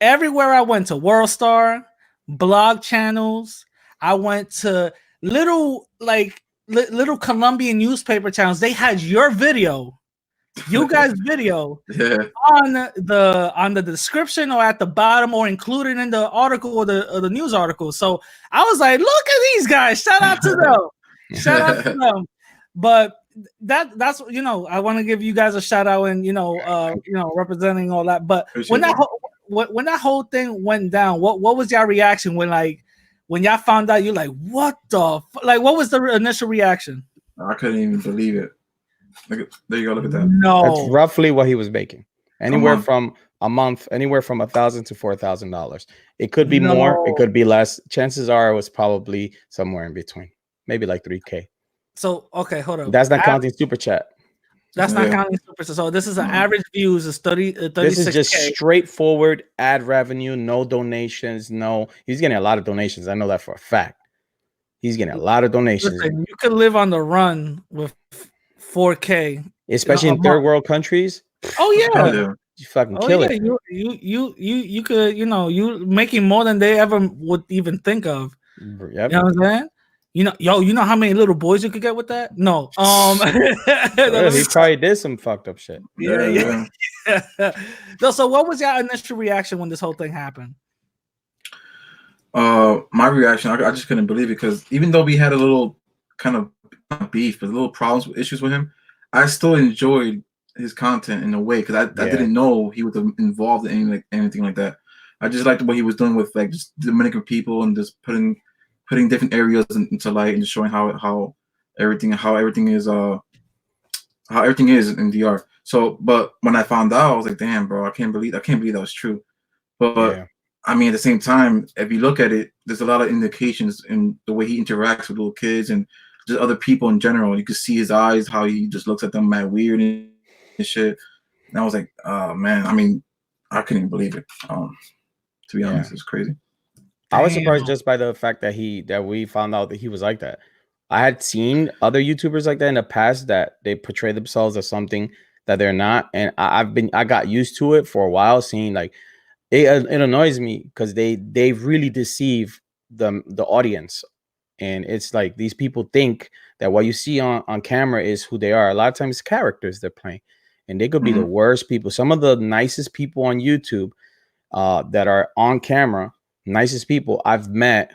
S3: everywhere I went to, WorldStar, blog channels, I went to little Colombian newspaper channels. They had your video, you guys' video on the description or at the bottom or included in the article or the news article. So I was like, look at these guys. Shout out to them. But that's I want to give you guys a shout out and representing all that. But when that whole thing went down, what was your reaction when y'all found out? You're like, what the what was the initial reaction?
S5: I couldn't even believe it. There you go. Look at that.
S3: No,
S6: that's roughly what he was making. Anywhere from a month, anywhere from $1,000 to $4,000. It could be more, it could be less. Chances are it was probably somewhere in between, maybe like $3,000.
S3: So okay, hold on.
S6: That's not counting super chat.
S3: That's not counting super chat. So this is an average views is 36K.
S6: This is just straightforward ad revenue, no donations. No, he's getting a lot of donations. I know that for a fact. He's getting a lot of donations.
S3: Listen, you could live on the run with 4K,
S6: especially in third world countries.
S3: Oh yeah.
S6: You fucking kill it.
S3: You could, you making more than they ever would even think of.
S6: Yep.
S3: You know what I'm saying? You know how many little boys you could get with that? No.
S6: He probably did some fucked up shit.
S3: Yeah. So what was your initial reaction when this whole thing happened?
S5: My reaction, I just couldn't believe it, because even though we had a little kind of beef, but little problems, issues with him, I still enjoyed his content in a way, because I didn't know he was involved in anything like that. I just liked what he was doing with just Dominican people and just putting different areas into light and just showing how everything is in DR. So, but when I found out, I was like, damn, bro, I can't believe that was true. But I mean, at the same time, if you look at it, there's a lot of indications in the way he interacts with little kids and just other people in general. You could see his eyes, how he just looks at them mad weird and shit. And I was like, oh man, I mean, I couldn't even believe it. To be honest, it's crazy.
S6: I was surprised just by the fact that we found out that he was like that. I had seen other YouTubers like that in the past that they portray themselves as something that they're not, and I got used to it for a while, seeing like it annoys me because they really deceive the audience, and it's like these people think that what you see on camera is who they are. A lot of times, characters they're playing, and they could be the worst people. Some of the nicest people on YouTube that are on camera, nicest people I've met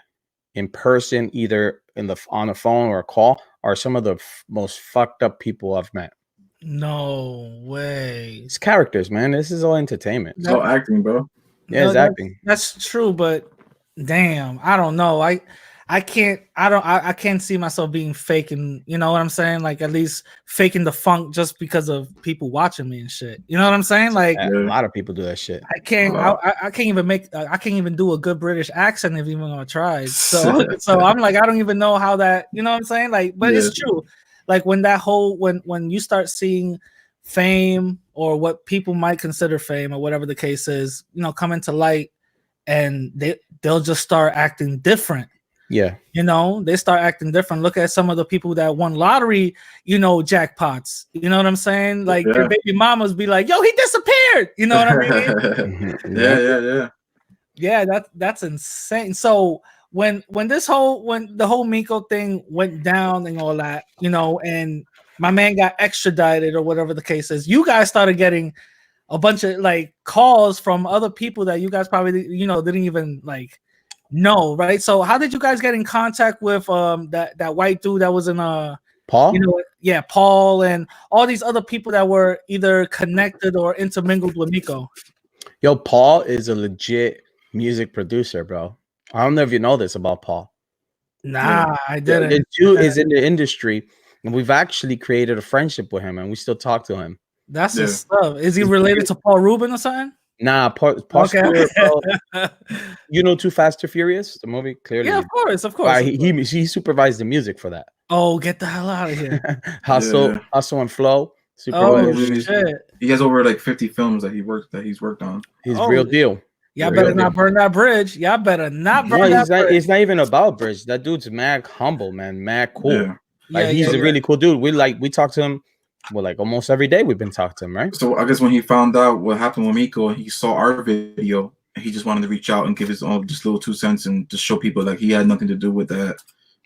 S6: in person, either on the phone or a call, are some of the most fucked up people I've met.
S3: No way.
S6: It's characters, man. This is all entertainment.
S5: It's all acting, bro.
S6: Yeah, it's acting.
S3: That's true, but damn, I don't know. I can't see myself being faking, you know what I'm saying? Like at least faking the funk just because of people watching me and shit. You know what I'm saying? Like
S6: a lot of people do that shit.
S3: I can't I can't even do a good British accent if even I tried. So I'm like, I don't even know how that, you know what I'm saying? Like, but it's true. Like when that whole when you start seeing fame or what people might consider fame or whatever the case is, you know, come into light, and they'll just start acting different.
S6: Yeah.
S3: You know, they start acting different. Look at some of the people that won lottery, you know, jackpots. You know what I'm saying? Like their baby mamas be like, yo, he disappeared. You know what I mean? Yeah, that's insane. So when the whole Miko thing went down and all that, you know, and my man got extradited or whatever the case is, you guys started getting a bunch of like calls from other people that you guys probably, you know, didn't even like know, right? So how did you guys get in contact with that white dude that was in
S6: Paul?
S3: You know, Paul and all these other people that were either connected or intermingled with Miko?
S6: Yo, Paul is a legit music producer, bro. I don't know if you know this about Paul.
S3: Nah, I didn't.
S6: The dude is in the industry, and we've actually created a friendship with him, and we still talk to him.
S3: That's his stuff. Is he related to Paul Ruben or something?
S6: Nah, Paul Stewart, bro. You know Too Fast, Too Furious, the movie? Clearly.
S3: Yeah, of course.
S6: He supervised the music for that.
S3: Oh, get the hell out of here.
S6: Hustle and Flow.
S3: Shit.
S5: He has over like 50 films that he's worked on.
S6: He's real deal.
S3: Y'all better not burn that bridge. Y'all better not burn that bridge.
S6: It's not even about bridge. That dude's mad humble, man. Mad cool. He's a really cool dude. We talk to him like almost every day. We've been talking to him, right?
S5: So I guess when he found out what happened with Miko, he saw our video and he just wanted to reach out and give his own just little 2 cents and just show people like he had nothing to do with that.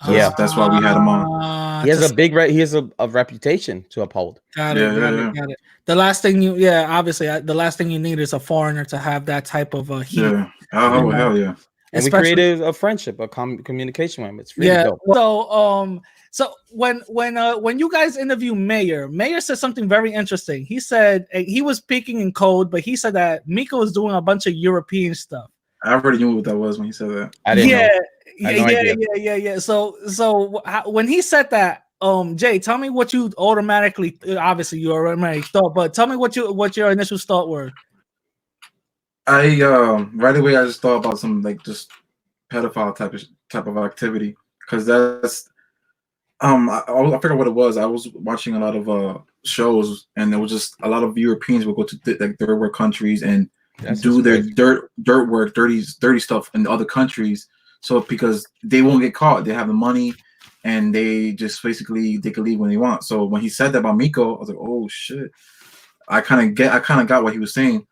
S5: So that's why we had him on.
S6: He has a reputation to uphold.
S3: Got it. The last thing the last thing you need is a foreigner to have that type of heat.
S5: Yeah. Oh, hell yeah.
S6: And we created a friendship, a communication with him. It's really dope.
S3: So when you guys interview Mayor said something very interesting. He said he was speaking in code, but he said that Miko was doing a bunch of European stuff.
S5: I already knew what that was when he said that.
S6: I didn't know.
S3: Yeah. So when he said that, Jay, tell me what you automatically. Obviously, you already thought, but tell me what your initial thought were.
S5: I right away I just thought about some like just pedophile type of activity because that's I forgot what it was. I was watching a lot of shows and there was just a lot of Europeans would go to like third world countries and do their dirt work, dirty stuff in other countries. So because they won't get caught, they have the money and they just basically they can leave when they want. So when he said that about Miko, I was like, oh shit. I kind of got what he was saying.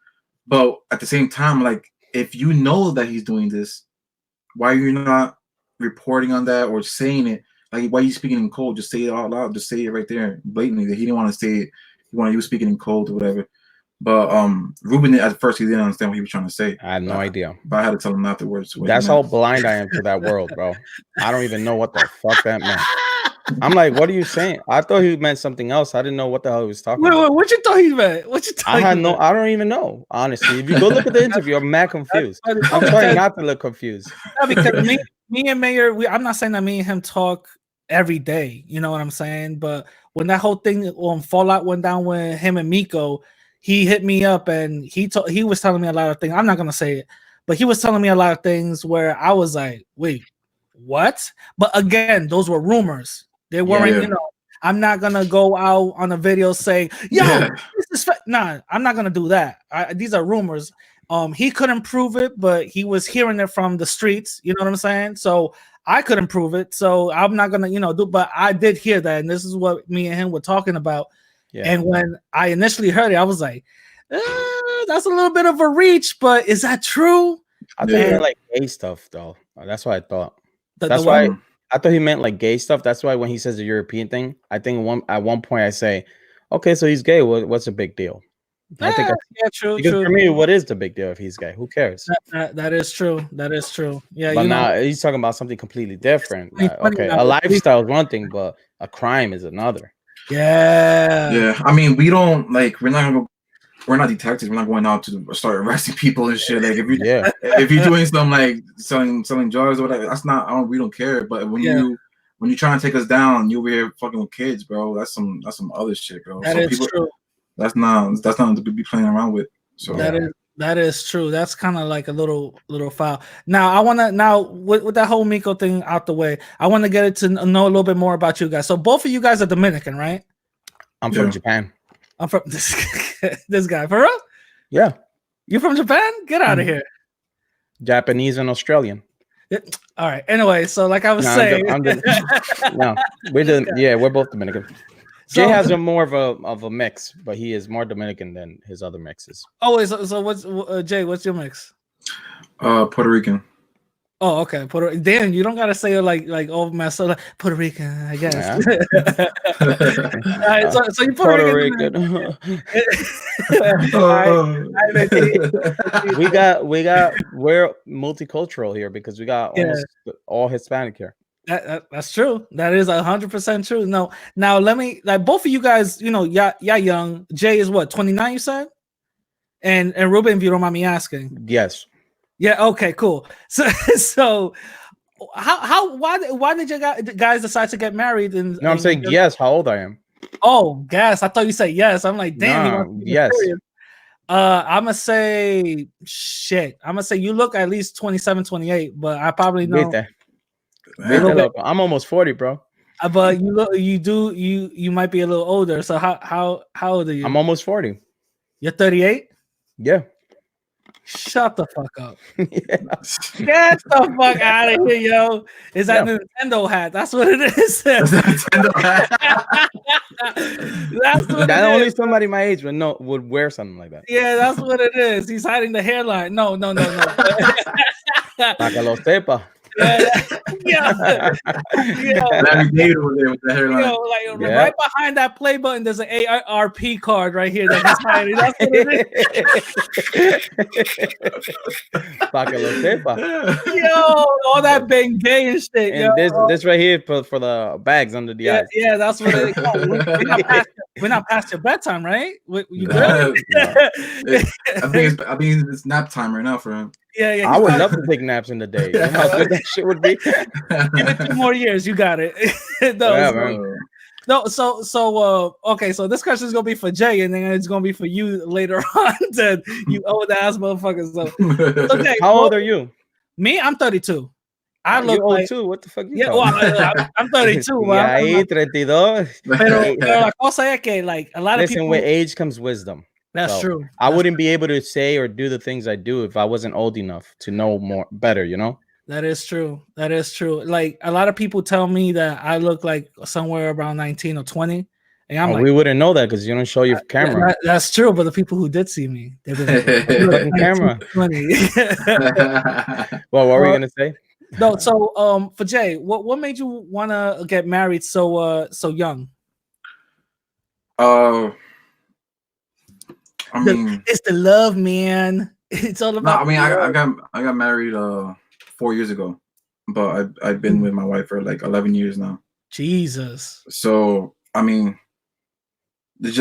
S5: But at the same time, like if you know that he's doing this, why are you not reporting on that or saying it? Like why are you speaking in code? Just say it out loud. Just say it right there blatantly. That he didn't want to say it. He wanted you speaking in code or whatever. But Ruben at first he didn't understand what he was trying to say.
S6: I had no idea.
S5: But I had to tell him afterwards.
S6: That's how blind I am to that world, bro. I don't even know what the fuck that meant. I'm like, what are you saying? I thought he meant something else. I didn't know what the hell he was talking about.
S3: Wait, what you thought he meant?
S6: I don't even know. Honestly, if you go look at the interview, I'm mad confused. I'm trying not to look confused.
S3: No, because me and Mayor, I'm not saying that me and him talk every day. You know what I'm saying? But when that whole thing on Fallout went down with him and Miko, he hit me up and he was telling me a lot of things. I'm not gonna say it, but he was telling me a lot of things where I was like, wait, what? But again, those were rumors. They weren't,
S5: Yeah.
S3: you know, I'm not gonna go out on a video saying, yo,
S5: Yeah.
S3: this is nah, I'm not gonna do that. These are rumors. He couldn't prove it, but he was hearing it from the streets, you know what I'm saying? So I couldn't prove it, so I'm not gonna, you know, do, but I did hear that, and this is what me and him were talking about.
S6: Yeah.
S3: And when I initially heard it, I was like, that's a little bit of a reach, but is that true?
S6: I think he meant like gay stuff though. That's what I thought. That's why I thought he meant like gay stuff. That's why when he says the European thing, I think at one point I say, okay, so he's gay. What's the big deal? I think
S3: true.
S6: Because for me, what is the big deal if he's gay? Who cares?
S3: That is true. That is true. Yeah,
S6: but
S3: you
S6: now
S3: know,
S6: he's talking about something completely different. Okay,
S3: now.
S6: a lifestyle is one thing, but a crime is another.
S3: Yeah.
S5: I mean, we don't like. We're not detectives. We're not going out to start arresting people and shit. Like if you're doing some like selling drugs or whatever, that's not. We don't care. But when you're trying to take us down, you over here fucking with kids, bro. That's some other shit, bro.
S3: That is true.
S5: That's not to be playing around with. So
S3: that is true. That's kind of like a little foul. Now I want to with that whole Miko thing out the way, I want to get it to know a little bit more about you guys. So both of you guys are Dominican, right?
S6: I'm from Japan.
S3: I'm from this guy. For real?
S6: Yeah.
S3: You from Japan? Get out of here.
S6: Japanese and Australian.
S3: All right. Anyway, so like I was saying,
S6: we're both Dominican.
S3: So,
S6: Jay has more of a mix, but he is more Dominican than his other mixes.
S3: Oh, so what's Jay? What's your mix?
S5: Puerto Rican.
S3: Oh, okay. Damn, you don't gotta say it like oh my so like Puerto Rican, I guess.
S6: Yeah.
S3: All right, so you Puerto Rican.
S6: We're multicultural here because we got almost all Hispanic here.
S3: That's true. That is 100% true. No, now let me like both of you guys. You know, yeah, young. Jay is what 29. You said, and Ruben, if you don't mind me asking.
S6: Yes.
S3: Yeah. Okay. Cool. So, why did you guys decide to get married?
S6: I'm saying yes. How old I am?
S3: Oh, guess. I thought you said yes. I'm like, damn.
S6: Yes.
S3: I'm gonna say shit. I'm gonna say you look at least 27, 28, but I probably know.
S6: I'm almost 40, bro.
S3: But you might be a little older. So how old are you?
S6: I'm almost 40.
S3: You're 38?
S6: Yeah.
S3: Shut the fuck up. Get the fuck out of here, yo. Is that Nintendo hat? That's what it is. That's Nintendo hat. That's what
S6: that only is. Somebody my age would wear something like that.
S3: Yeah, that's what it is. He's hiding the hairline. No.
S6: Para que lo sepa.
S3: Right behind that play button, there's an ARP card right here that he's hiding. That's what it is. Yo, all that being gay and shit.
S6: And this right here for the bags under the eyes.
S3: Yeah, that's what it is. We're not past your bedtime, right? You good?
S5: I think it's nap time right now for him.
S3: Yeah.
S6: I would love to take naps in the day. You know how good that shit would be.
S3: Give it 2 more years, you got it. Okay, so this question is gonna be for Jay, and then it's gonna be for you later on. Then you old ass motherfuckers. So, okay,
S6: how old are you?
S3: Me, I'm 32. I look
S6: old
S3: like,
S6: too. What the fuck?
S3: I'm 32.
S6: Yeah, 32.
S3: Pero la cosa es que like a lot of people.
S6: With age comes wisdom.
S3: That's true.
S6: I wouldn't be able to say or do the things I do if I wasn't old enough to know better, you know?
S3: That is true. Like a lot of people tell me that I look like somewhere around 19 or 20. And I'm like,
S6: we wouldn't know that because you don't show your camera.
S3: That's true. But the people who did see me, they were
S6: like, camera.
S3: 20.
S6: Well, what were you gonna say?
S3: No, so for Jay, what made you want to get married so young?
S5: I mean,
S3: it's the love, man. It's all about.
S5: No, I got married 4 years ago, but I've been with my wife for like 11 years now. Jesus. So I mean, it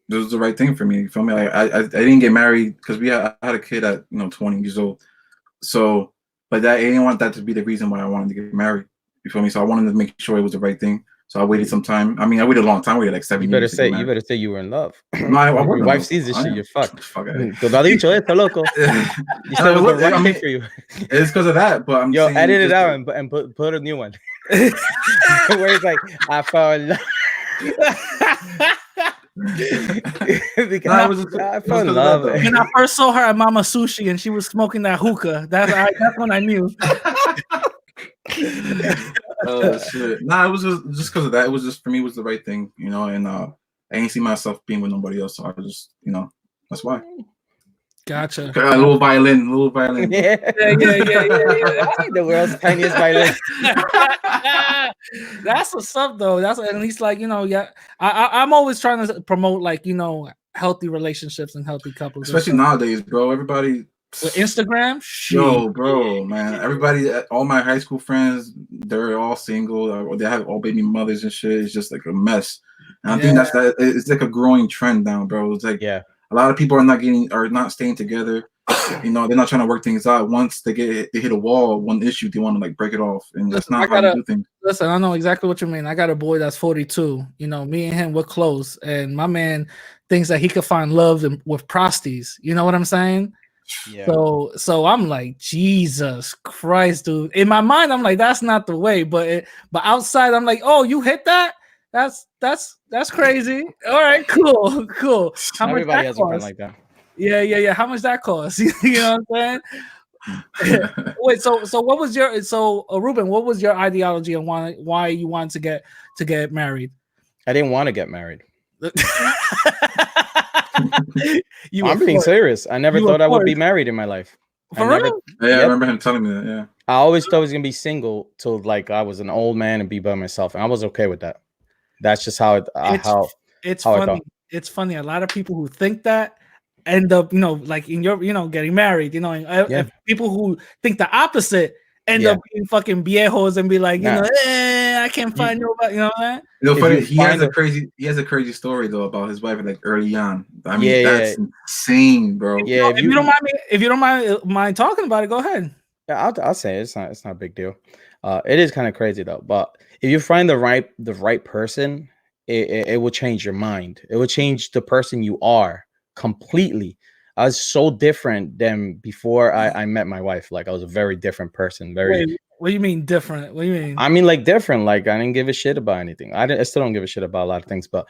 S5: was the right thing for me. You feel me? I didn't get married because I had a kid at 20 years old. So, but I didn't want that to be the reason why I wanted to get married. You feel me? So I wanted to make sure it was the right thing. So I waited some time. I mean, I waited a long time. I waited like 7 years.
S6: You better say you were in love.
S5: No,
S6: your wife sees this shit, you're fucked. Te lo ha dicho esto, loco. You said it was the right thing for you.
S5: It's because of that, but I'm
S6: edit it out and put a new one. Where it's like I fell in love. Because
S5: Nah, it was just,
S6: I
S5: it was
S6: fell in
S5: 'cause of
S6: love.
S5: that,
S3: When I first saw her at Mama Sushi and she was smoking that hookah, that's when I knew.
S5: Oh shit! Nah, it was just because of that. It was just for me, it was the right thing, you know. And I ain't see myself being with nobody else, so I just, you know, that's why.
S3: Gotcha.
S5: A little violin, bro.
S6: Yeah. The world's tiniest violin.
S3: That's what's up, though. That's at least like, you know, yeah. I'm always trying to promote like, you know, healthy relationships and healthy couples,
S5: Especially nowadays, bro. Everybody.
S3: with Instagram.
S5: Yo, bro, man. Everybody, all my high school friends, they're all single. Or they have all baby mothers and shit. It's just like a mess. And I think that it's like a growing trend now, bro. It's like a lot of people are not staying together. You know, they're not trying to work things out. Once they hit a wall, one issue, they want to like break it off, and that's not how you do things.
S3: Listen, I know exactly what you mean. I got a boy that's 42. You know, me and him, we're close, and my man thinks that he could find love with prosties. You know what I'm saying? Yeah. So I'm like, Jesus Christ, dude. In my mind, I'm like, that's not the way. But outside, I'm like, oh, you hit that? That's crazy. All right, cool.
S6: Everybody has a friend like that.
S3: Yeah. How much that cost? You know what I'm saying? Wait, so what was your Ruben? What was your ideology on why you wanted to get married?
S6: I didn't want to get married. I'm being serious. I never thought I would be married in my life.
S5: I remember him telling me that. Yeah,
S6: I always thought I was gonna be single till like I was an old man and be by myself, and I was okay with that. That's just how
S3: it's funny. It's funny. A lot of people who think that end up, you know, like in your, you know, getting married. You know, and people who think the opposite end up being fucking viejos and be like, you know, I can't find nobody. You know what I mean?
S5: You know, funny. He has a crazy story though about his wife like early on. I mean, that's insane, bro.
S6: Yeah,
S3: if you don't mind talking about it, go ahead.
S6: Yeah, I'll say it's not a big deal. It is kind of crazy though, but if you find the right person, it will change your mind. It will change the person you are completely. I was so different than before I met my wife. Like I was a very different person.
S3: Wait, what do you mean different? What do you mean?
S6: I mean like different. Like I didn't give a shit about anything. I still don't give a shit about a lot of things, but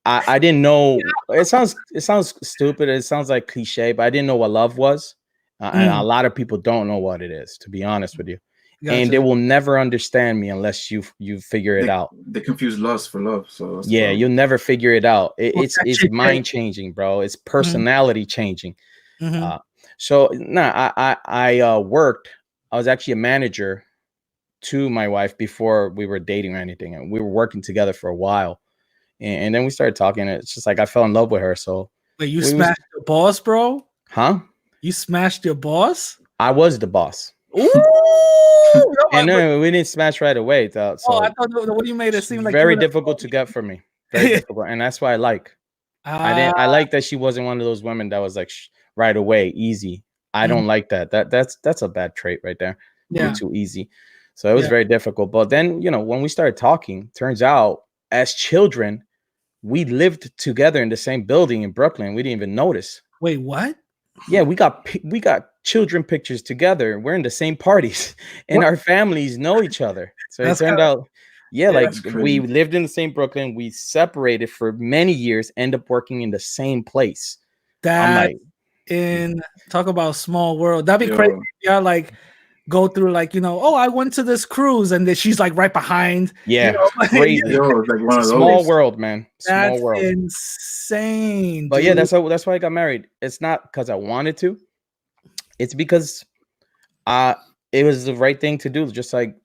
S6: I didn't know. It sounds stupid. It sounds like cliche, but I didn't know what love was. And a lot of people don't know what it is, to be honest with you. Gotcha. And they will never understand me unless you figure it out.
S5: They confuse lust for love. So
S6: you'll never figure it out. It's mind changing, bro. It's personality changing. I worked. I was actually a manager to my wife before we were dating or anything, and we were working together for a while. And then we started talking. And it's just like I fell in love with her. So
S3: wait, you smashed your boss, bro?
S6: Huh?
S3: You smashed your boss?
S6: I was the boss.
S3: Ooh,
S6: and no, we didn't smash right away. So
S3: I thought what you made it seem like
S6: very difficult to get for me. Very difficult, and that's why I like. I like that she wasn't one of those women that was like right away, easy. I don't like that. That's a bad trait right there. Yeah, too easy. So it was very difficult. But then when we started talking, turns out as children, we lived together in the same building in Brooklyn. We didn't even notice.
S3: Wait, what?
S6: Yeah, we got children pictures together. We're in the same parties, and our families know each other. So it turned out, we lived in the same Brooklyn. We separated for many years. End up working in the same place.
S3: Talk about small world. That'd be crazy. Yeah, like go through like I went to this cruise, and then she's like right behind.
S6: Yeah, crazy.
S5: Like one of
S6: small
S5: those.
S6: world, man. Small
S3: that's
S6: world.
S3: Insane.
S6: But
S3: dude.
S6: that's why I got married. It's not because I wanted to. It's because it was the right thing to do. Just like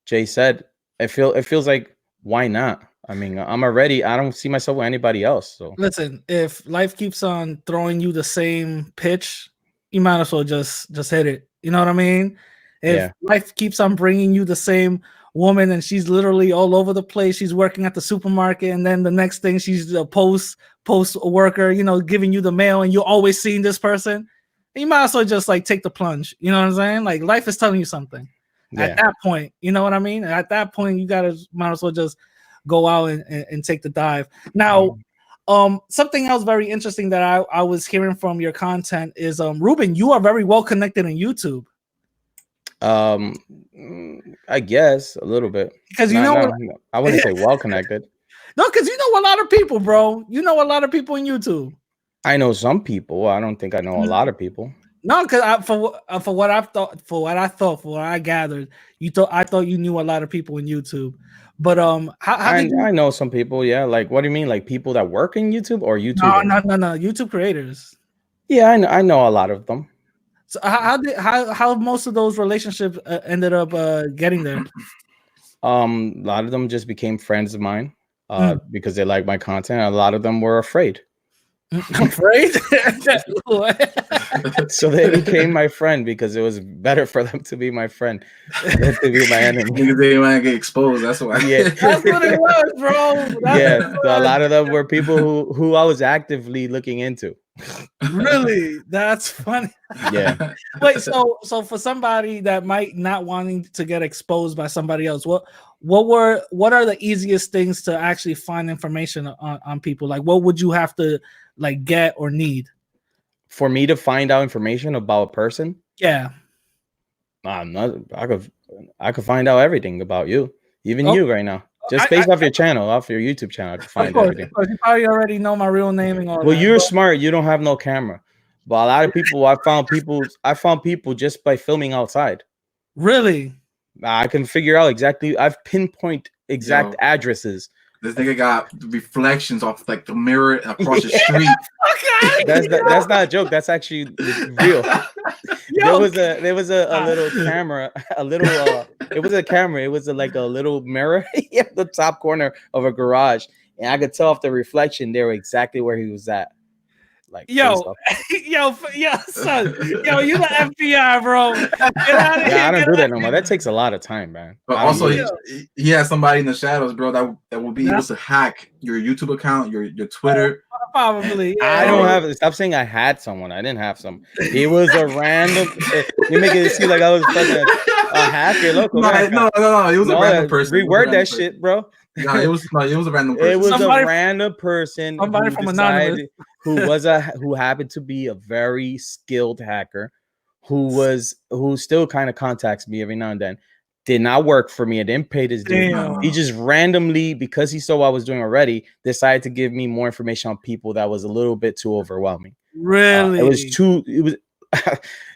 S6: Jay said, it feels like why not? I mean, I don't see myself with anybody else. So
S3: listen, if life keeps on throwing you the same pitch, you might as well just hit it. You know what I mean? If life keeps on bringing you the same woman and she's literally all over the place, she's working at the supermarket, and then the next thing she's a post worker, giving you the mail, and you're always seeing this person, you might as well just like take the plunge. You know what I'm saying? Like life is telling you something. At that point, you know what I mean? At that point, you might as well just go out and take the dive. Now, something else very interesting that I was hearing from your content is Ruben, you are very well connected on YouTube.
S6: I guess a little bit.
S3: Because you know what?
S6: I wouldn't say well connected.
S3: No, because you know a lot of people, bro. You know a lot of people on YouTube.
S6: I know some people. I don't think I know a lot of people.
S3: No, because for what I thought, for what I gathered, I thought you knew a lot of people on YouTube. But how did you?
S6: I know some people. Yeah, like what do you mean? Like people that work in YouTube or YouTube?
S3: No, YouTube creators.
S6: Yeah, I know a lot of them.
S3: So how most of those relationships ended up getting there?
S6: A lot of them just became friends of mine because they like my content. A lot of them were afraid.
S3: Afraid?
S6: So they became my friend because it was better for them to be my friend than to be my enemy.
S5: Niggas didn't want to get exposed. That's why.
S6: Yeah,
S3: that's what it was, bro.
S6: So a lot of them were people who I was actively looking into.
S3: Really? That's funny.
S6: Yeah.
S3: Wait, so for somebody that might not wanting to get exposed by somebody else, what are the easiest things to actually find information on people? Like what would you have to like get or need?
S6: For me to find out information about a person?
S3: Yeah.
S6: I could find out everything about you. Even you right now. Just based off your channel, off your YouTube channel, I can find everything.
S3: Of course, you probably already know my real name and all
S6: well,
S3: that.
S6: You're smart. You don't have no camera. But a lot of people, I found people just by filming outside.
S3: Really?
S6: I can figure out exactly. I've pinpoint exact addresses.
S5: This nigga got reflections off like the mirror across the street.
S6: That's not a joke. That's actually real. There was a little camera, it was a camera. It was like a little mirror at the top corner of a garage, and I could tell off the reflection there exactly where he was at. Like
S3: yo, son, you the FBI, bro. Get out of here.
S6: I don't do that no more. That takes a lot of time, man.
S5: But also, he has somebody in the shadows, bro, that will be able to hack your YouTube account, your Twitter.
S3: Probably. Yeah.
S6: I don't have. Stop saying I had someone. I didn't have some. He was a random. You make it seem like I was fucking a hacker. Local.
S5: No. He was a random person.
S6: Reword that shit, bro.
S5: No, it was a random person.
S6: It was a random person.
S3: Somebody from Anonymous.
S6: who happened to be a very skilled hacker, who still kind of contacts me every now and then. Did not work for me. It didn't pay his due. He just randomly, because he saw what I was doing already, decided to give me more information on people that was a little bit too overwhelming.
S3: Really?
S6: It was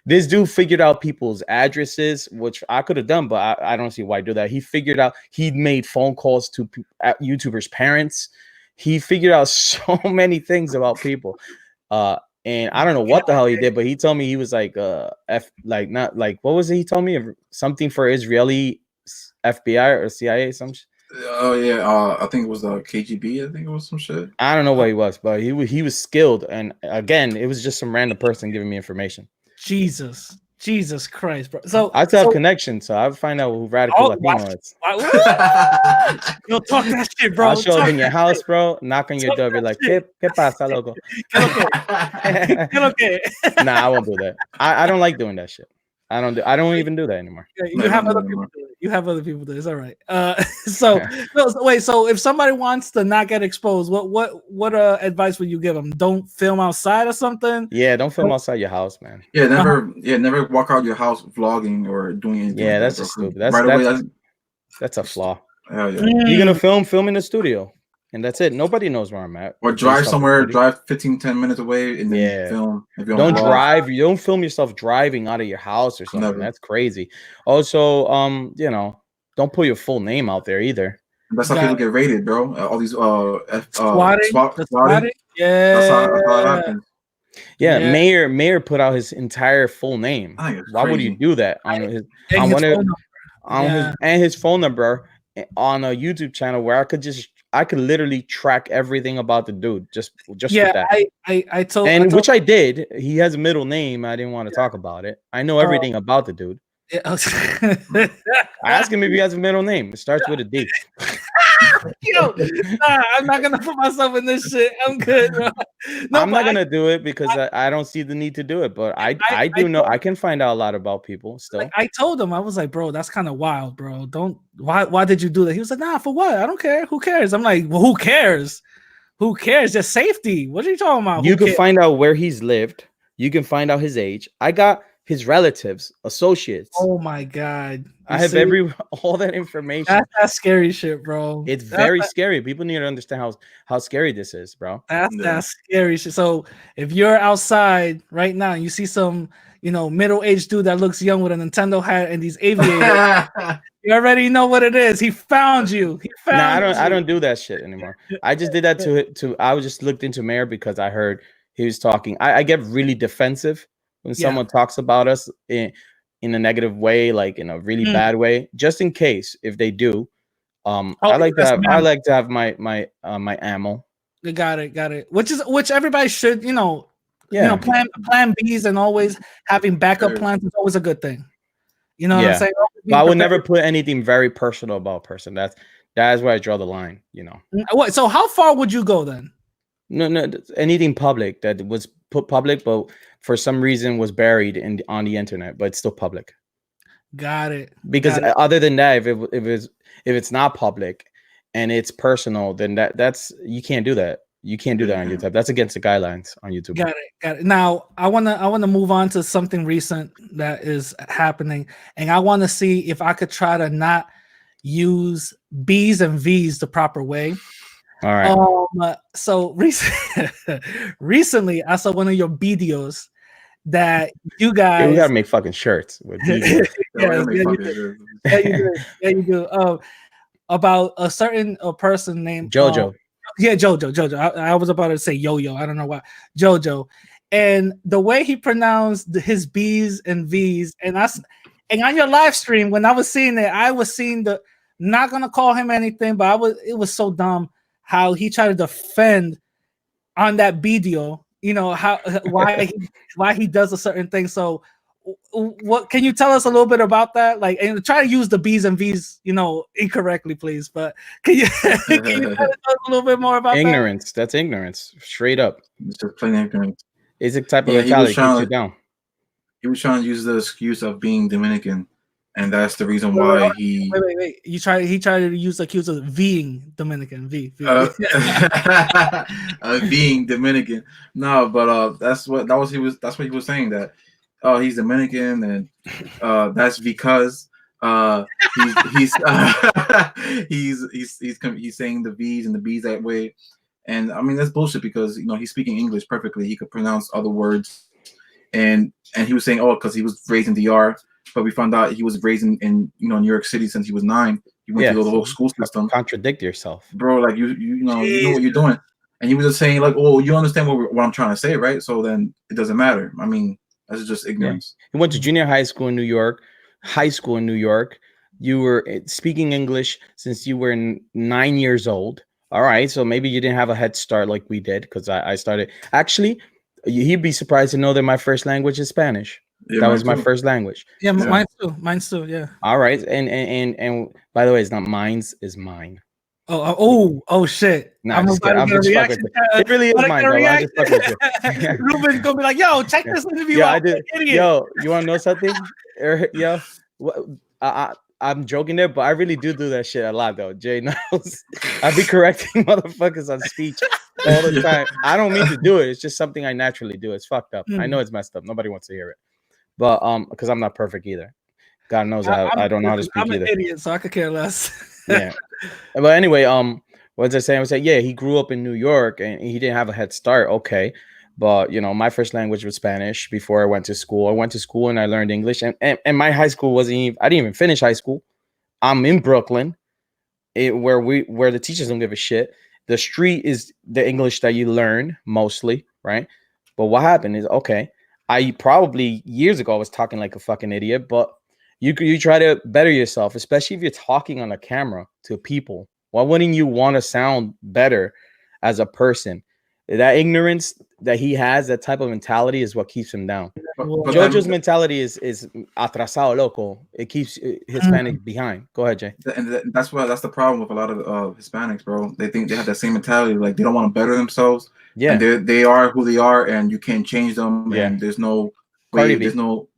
S6: this dude figured out people's addresses, which I could have done, but I don't see why I do that. He made phone calls to YouTubers' parents. He figured out so many things about people. And I don't know what the hell he did, but he told me he was like not like, what was it? He told me something for Israeli FBI or CIA, some shit.
S5: Oh yeah, I think it was KGB. I think it was some shit.
S6: I don't know what he was, but he was skilled. And again, it was just some random person giving me information.
S3: Jesus Christ, bro. So
S6: I still have connections, so I'll find out who Radical Latino is.
S3: You'll talk that shit, bro.
S6: I'll show up in your house, bro. Knock on your door, be like, "¿Qué pasa, loco?"
S3: Okay.
S6: Nah, I won't do that. I don't like doing that shit. I don't even do that anymore.
S3: You have other people do it. You have other people do it. It's all right. So wait. So if somebody wants to not get exposed, what advice would you give them? Don't film outside or something.
S6: Yeah, don't film outside your house, man.
S5: Yeah, never walk out your house vlogging or doing anything.
S6: Yeah,
S5: like
S6: that's
S5: that,
S6: just stupid. That's a flaw.
S5: Hell yeah.
S6: You're gonna film in the studio, and that's it. Nobody knows where I'm at.
S5: Or drive somewhere, drive 15-10 minutes away, and then film. If you
S6: don't drive. You don't film yourself driving out of your house or something.
S5: Never.
S6: That's crazy. Also, don't put your full name out there either.
S5: That's how people get raided, bro. All these
S3: swatting. Yeah.
S5: That's how it happens.
S6: Yeah, Mayor put out his entire full name. Why would you do that on his phone number on a YouTube channel where I could literally track everything about the dude just with that.
S3: I told
S6: which I did. He has a middle name. I didn't want to talk about it. I know everything about the dude. I asked him if he has a middle name. It starts with a D.
S3: I'm not gonna put myself in this shit. I'm good, bro. No,
S6: I'm not gonna do it because I don't see the need to do it. But I do know I can find out a lot about people still.
S3: Like, I told him, I was like, bro, that's kind of wild, bro. Why did you do that? He was like, nah, for what? I don't care. Who cares? I'm like, well, who cares? Who cares? Just safety. What are you talking about?
S6: You can find out where he's lived. You can find out his age. I got his relatives, associates.
S3: Oh my God.
S6: I have all that information.
S3: That's scary shit, bro.
S6: It's very scary. People need to understand how scary this is, bro.
S3: That's scary shit. So if you're outside right now and you see some, middle-aged dude that looks young with a Nintendo hat and these aviators, you already know what it is. He found you.
S6: I don't do that shit anymore. I just did that to I was just looked into Mayor because I heard he was talking. I get really defensive when someone talks about us in a negative way, like in a really bad way, just in case if they do. I like to have my ammo.
S3: Got it. Which everybody should, plan Bs, and always having backup plans is always a good thing. You know what I'm saying?
S6: But I would never put anything very personal about a person. That is where I draw the line,
S3: So how far would you go then?
S6: No, anything public that was put public, but for some reason was buried on the internet, but it's still public.
S3: Got it.
S6: Because other than that, if it's not public and it's personal, then that's you can't do that. You can't do that on YouTube. That's against the guidelines on YouTube.
S3: Got it. Now I wanna move on to something recent that is happening, and I want to see if I could try to not use B's and V's the proper way.
S6: All right.
S3: So recently I saw one of your videos that you guys.
S6: We gotta make fucking shirts with
S3: you do. About a certain person named
S6: Jojo.
S3: Jojo. I was about to say Yo-Yo. I don't know why. Jojo, and the way he pronounced his B's and V's, and on your live stream when I was seeing it, I was seeing not gonna call him anything, but it was so dumb how he tried to defend on that video. Why he does a certain thing. So what can you tell us a little bit about that? Like, and try to use the B's and V's, incorrectly, please. But can you tell us a little bit more about
S6: ignorance? That's ignorance, straight up.
S5: It's just plain ignorance.
S6: It's a type of mentality keeps you down.
S5: He was trying to use the excuse of being Dominican, and that's the reason why he.
S3: Wait. He tried to use the excuse of being Dominican.
S5: Being Dominican. No, but that's what he was saying, that he's Dominican, and that's because he's saying the V's and the B's that way, and I mean that's bullshit because he's speaking English perfectly. He could pronounce other words, and he was saying because he was raised in DR, but we found out he was raised in New York City since he was 9. He went through the whole school system.
S6: Contradict yourself,
S5: bro. Like you know what you're doing, and he was just saying like, oh, you understand what I'm trying to say, right? So then it doesn't matter. I mean. That's just ignorance.
S6: He went to junior high school in New York, high school in New York. You were speaking English since you were 9 years old. All right, so maybe you didn't have a head start like we did, because I started. Actually, he'd be surprised to know that my first language is Spanish. Yeah, that was my first language.
S3: Yeah, mine too. Yeah.
S6: All right, and by the way, it's not mine's, is mine.
S3: Oh shit!
S6: Nah, I'm just fucking with you. It really is mine, bro. I'm just fucking with you.
S3: Ruben's gonna be like, "Yo, check this interview out."
S6: I did. Idiot. Yo, you want to know something? Yo, I'm joking there, but I really do that shit a lot, though. Jay knows. I be correcting motherfuckers on speech all the time. I don't mean to do it. It's just something I naturally do. It's fucked up. I know it's messed up. Nobody wants to hear it, but because I'm not perfect either. God knows I don't know how to speak either.
S3: I'm an idiot, so I could care less.
S6: Yeah. But anyway, what was I saying? I was saying, yeah, he grew up in New York and he didn't have a head start. Okay. But my first language was Spanish before I went to school. I went to school and I learned English, and my high school I didn't even finish high school. I'm in Brooklyn, where the teachers don't give a shit. The street is the English that you learn mostly, right? But what happened is, okay, I probably years ago was talking like a fucking idiot, but you try to better yourself, especially if you're talking on a camera to people. Why wouldn't you want to sound better as a person? That ignorance that he has, that type of mentality, is what keeps him down. But Jojo's mentality is atrasado loco. It keeps Hispanic behind. Go ahead, Jay.
S5: And that's the problem with a lot of Hispanics, bro. They think they have that same mentality, like they don't want to better themselves. Yeah, and they are who they are, and you can't change them. Yeah, and there's no way. There's no.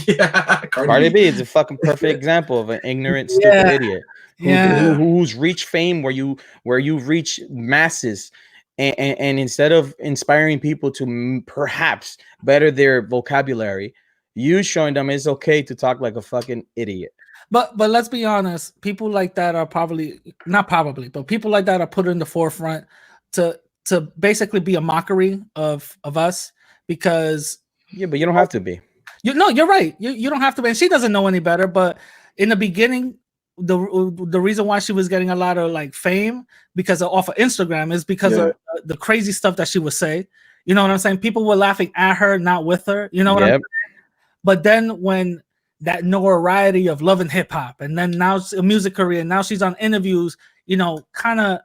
S5: Yeah,
S6: Cardi B is a fucking perfect example of an ignorant, stupid idiot who's reached fame where you reach masses, and instead of inspiring people to perhaps better their vocabulary, you showing them it's okay to talk like a fucking idiot.
S3: But let's be honest, people like that are probably not probably, but people like that are put in the forefront to basically be a mockery of us because
S6: Yeah, but you don't have to be.
S3: you're right. You don't have to be, and she doesn't know any better. But in the beginning, the reason why she was getting a lot of like fame because off of Instagram is because of the crazy stuff that she would say. You know what I'm saying? People were laughing at her, not with her. You know what I'm saying? But then when that notoriety of Love and Hip Hop, and then now a music career, now she's on interviews, you know, kind of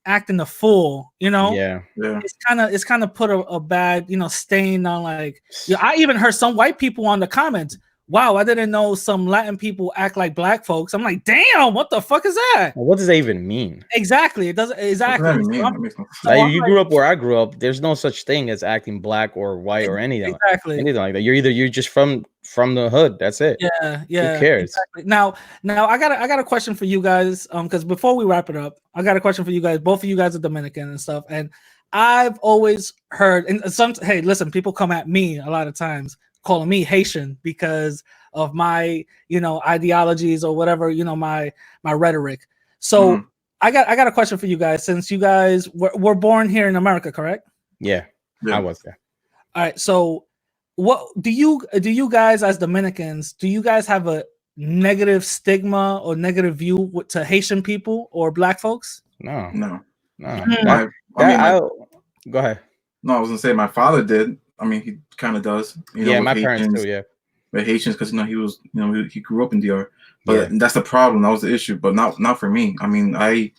S3: acting a fool, you know.
S6: Yeah.
S3: It's kind of put a bad, you know, stain on like. I even heard some white people on the comments. Wow, I didn't know some Latin people act like black folks. I'm like, damn, what the fuck is that?
S6: What does that even mean?
S3: Exactly, it doesn't exactly.
S6: Like, you grew up where I grew up. There's no such thing as acting black or white or anything.
S3: Exactly.
S6: Anything like that. You're just from the hood. That's it.
S3: Yeah.
S6: Who cares?
S3: Exactly. Now I got a question for you guys. Because before we wrap it up, I got a question for you guys. Both of you guys are Dominican and stuff, and I've always heard, and hey, listen, people come at me a lot of times calling me Haitian because of my, you know, ideologies or whatever, you know, my rhetoric. So I got a question for you guys, since you guys were born here in America, correct?
S6: Yeah. I was there.
S3: All right. So what do you guys as Dominicans, do you guys have a negative stigma or negative view to Haitian people or black folks?
S6: No.
S5: I mean,
S6: go ahead.
S5: No, I was gonna say my father did. I mean, he kind of does. You know,
S6: my
S5: Haitians,
S6: parents too. Yeah,
S5: but Haitians, because he grew up in DR. But that's the problem. That was the issue. But not for me. I mean, I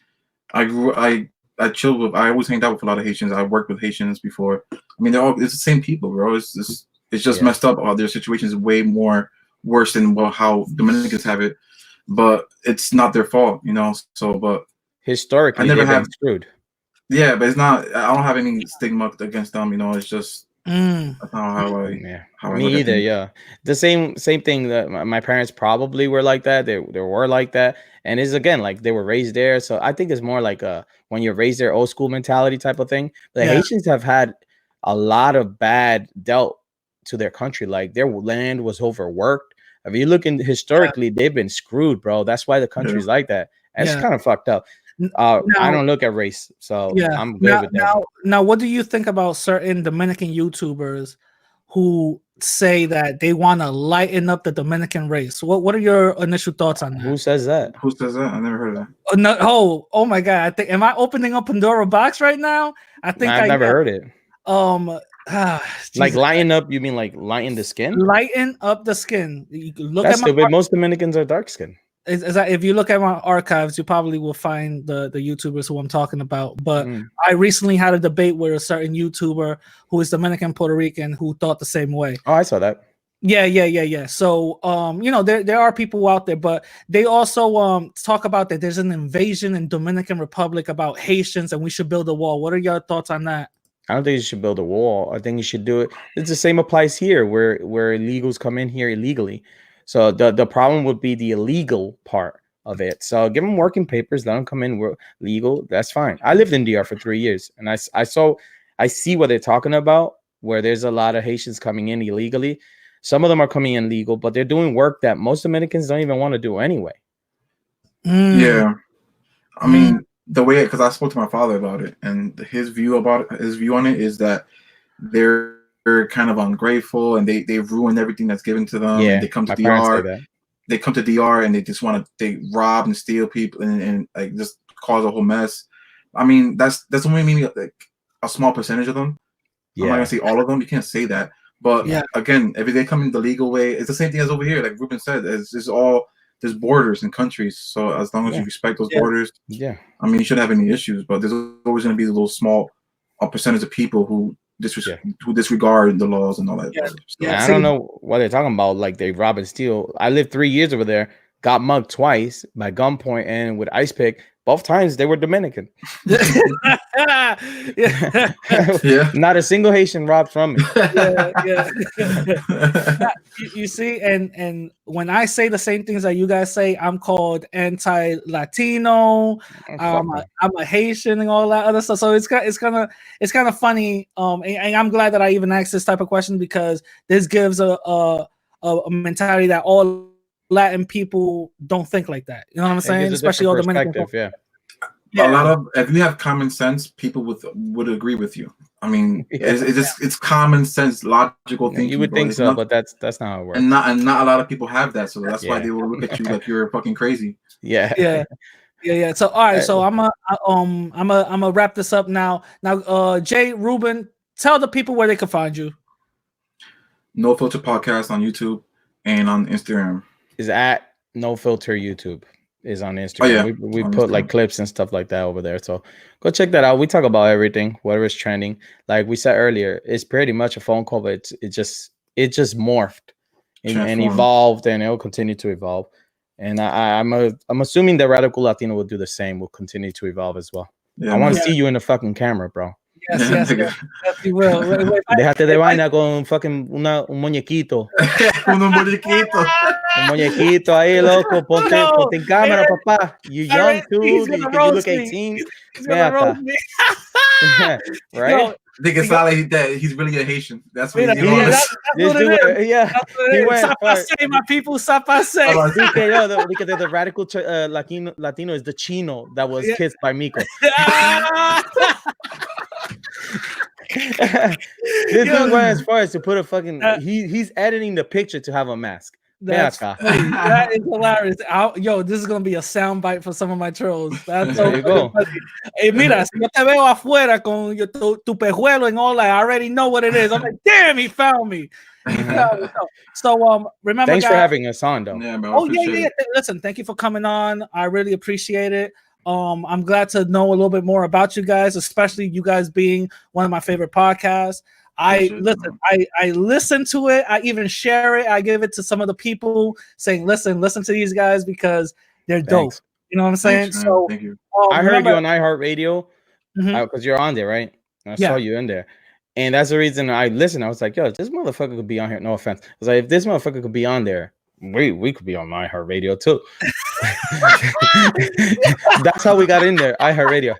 S5: chilled with. I always hanged out with a lot of Haitians. I worked with Haitians before. I mean, it's the same people, bro. It's just messed up. Their situation is way more worse than how Dominicans have it. But it's not their fault, you know. So, but
S6: historically, they've been screwed.
S5: Yeah, but it's not. I don't have any stigma against them. You know, it's just that's not how I.
S6: Me either. Yeah, the same thing that my parents probably were like that. They were like that, and it's again like they were raised there. So I think it's more like when you're raised there, old school mentality type of thing. The Haitians have had a lot of bad dealt to their country. Like their land was overworked. If you look historically, they've been screwed, bro. That's why the country's like that. And it's kind of fucked up. I don't look at race, so I'm good with that.
S3: Now, what do you think about certain Dominican YouTubers who say that they want to lighten up the Dominican race? What are your initial thoughts on that?
S6: Who says that?
S5: I never heard of that.
S3: Oh, no, oh my god! Am I opening up Pandora box right now? I think
S6: I've never heard it.
S3: Like
S6: lighten up? You mean like lighten the skin?
S3: Lighten up the skin. You look
S6: That's stupid. Most Dominicans are dark skinned.
S3: Is that if you look at my archives, you probably will find the YouTubers who I'm talking about. But I recently had a debate with a certain YouTuber who is Dominican Puerto Rican who thought the same way.
S6: Oh, I saw that.
S3: Yeah. So you know, there are people out there, but they also talk about that there's an invasion in Dominican Republic about Haitians and we should build a wall. What are your thoughts on that?
S6: I don't think you should build a wall. I think you should do it. It's the same applies here where illegals come in here illegally. So the problem would be the illegal part of it. So give them working papers, let them come in legal. That's fine. I lived in DR for 3 years, and I see what they're talking about, where there's a lot of Haitians coming in illegally. Some of them are coming in legal, but they're doing work that most Dominicans don't even want to do anyway.
S5: Yeah, I mean the way, because I spoke to my father about it, and his view on it is that they're kind of ungrateful and they've ruined everything that's given to them.
S6: Yeah,
S5: they come to DR. They come to DR and they just they rob and steal people and like just cause a whole mess. I mean, that's only maybe like a small percentage of them. I'm not gonna say all of them. You can't say that. But again, if they come in the legal way, it's the same thing as over here. Like Ruben said, there's borders and countries. So as long as you respect those borders, I mean, you shouldn't have any issues. But there's always going to be a little small percentage of people who disregard the laws and all that.
S6: I don't know what they're talking about. Like they rob and steal. I lived 3 years over there. Got mugged twice by gunpoint and with ice pick. Both times they were Dominican. Not a single Haitian robbed from me.
S3: You see, and when I say the same things that you guys say, I'm called anti-Latino. I'm a Haitian and all that other stuff. So it's kind of funny. And I'm glad that I even asked this type of question because this gives a a mentality that all Latin people don't think like that. You know what I'm saying? Especially all Dominican
S6: perspective. Yeah.
S5: A lot of, if you have common sense, people would agree with you. I mean, it's common sense, logical thinking.
S6: You would think so, but that's not how it works.
S5: And not a lot of people have that, so that's why they will look at you like you're fucking crazy.
S6: Yeah.
S3: So all right, so I'm gonna wrap this up now. Now, Jay, Ruben, tell the people where they can find you.
S5: No Filter Podcast on YouTube and on Instagram.
S6: Is at No Filter YouTube is on Instagram.
S5: Oh, yeah.
S6: We
S5: On
S6: put
S5: Instagram.
S6: like clips and stuff like that over there. So go check that out. We talk about everything, whatever is trending. Like we said earlier, it's pretty much a phone call, but it just morphed and evolved, and it will continue to evolve. And I'm assuming that Radical Latino will do the same. Will continue to evolve as well.
S5: Yeah,
S6: I want to see you in the fucking camera, bro.
S3: Yes, you will.
S6: Déjate de vaina con fucking un muñequito.
S5: Un muñequito.
S6: Un muñequito ahí, loco. Ponte en cámara, papá. You young too. You look 18.
S3: He's gonna roast me.
S6: Right?
S5: Think it's not like that. He's really a Haitian. That's what he's
S3: doing. That's what it is.
S6: Yeah.
S3: He went. Sapase, my people. Sapase.
S6: The radical Latino is the Chino that was kissed by Miko. This dude went as far as to put a fucking. He's editing the picture to have a mask.
S3: That is hilarious. This is gonna be a sound bite for some of my trolls. That's so funny. Hey, mira, si yo te veo afuera con tu pejuelo and all that, I already know what it is. I'm like, damn, he found me. So remember,
S6: thanks
S3: guys,
S6: for having us on, though.
S5: Yeah, bro,
S3: yeah. Listen, thank you for coming on. I really appreciate it. I'm glad to know a little bit more about you guys, especially you guys being one of my favorite podcasts. I listen to it. I even share it. I give it to some of the people saying, listen to these guys because they're dope. You know what I'm saying?
S5: Thanks,
S3: so
S5: thank you.
S6: I heard you on iHeartRadio because you're on there, right? And I saw you in there. And that's the reason I listened. I was like, yo, this motherfucker could be on here. No offense. I was like, if this motherfucker could be on there, we could be on iHeartRadio too. That's how we got in there. iHeartRadio.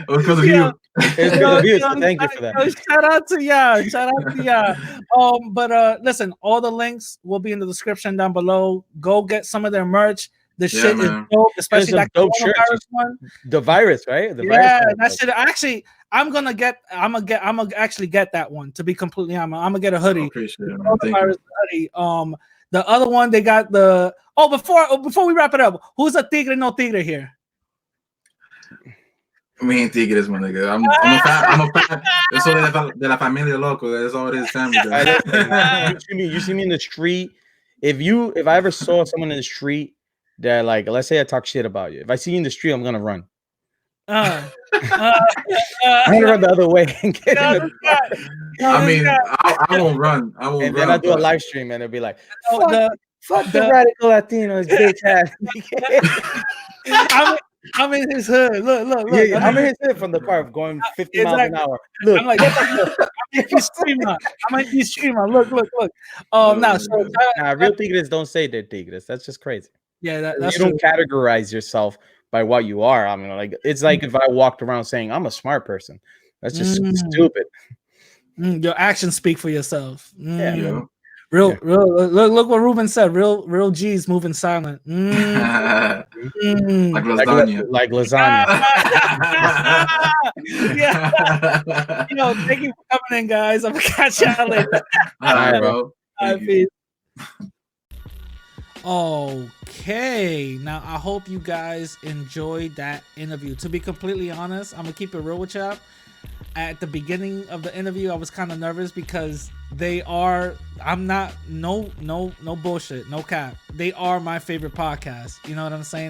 S5: because of you.
S6: It's because of you. So thank you for that.
S3: Shout out to y'all. But listen, all the links will be in the description down below. Go get some of their merch. The shit is dope, especially that coronavirus one.
S6: The virus, right?
S3: That shit. I'm gonna actually get that one. To be completely honest, I'm gonna get a hoodie. Coronavirus hoodie. The other one they got the. Before we wrap it up, who's a tigre no tigre here?
S5: Me ain't tigres, my nigga. I'm a fan. Eso de la familia loco. That's all it is, family.
S6: You see me in the street. If I ever saw someone in the street that, like, let's say I talk shit about you. If I see you in the street, I'm gonna run. I'm gonna run the other way.
S5: I won't run.
S6: And then I do a live stream, and it'll be like, fuck the radical Latinos, bitch ass.
S3: I'm in his hood. Look.
S6: Yeah, I'm in his hood from the car of going 50 miles an hour. Look,
S3: I'm like, I'm in streamer. Look.
S6: Real tigres don't say they're tigres. That's just crazy.
S3: Yeah, that's
S6: you don't categorize yourself by what you are. I mean, like, it's like if I walked around saying I'm a smart person. That's just stupid.
S3: Your actions speak for yourself.
S5: Yeah.
S3: Real. Look what Ruben said. Real G's moving silent.
S5: Like lasagna.
S6: Like lasagna.
S3: Yeah. Thank you for coming in, guys. I'm gonna catch y'all later.
S5: All right, bro.
S3: Peace. Okay, now I hope you guys enjoyed that interview. To be completely honest, I'm gonna keep it real with y'all. At the beginning of the interview, I was kind of nervous because I'm not no bullshit, no cap. They are my favorite podcast. You know what I'm saying?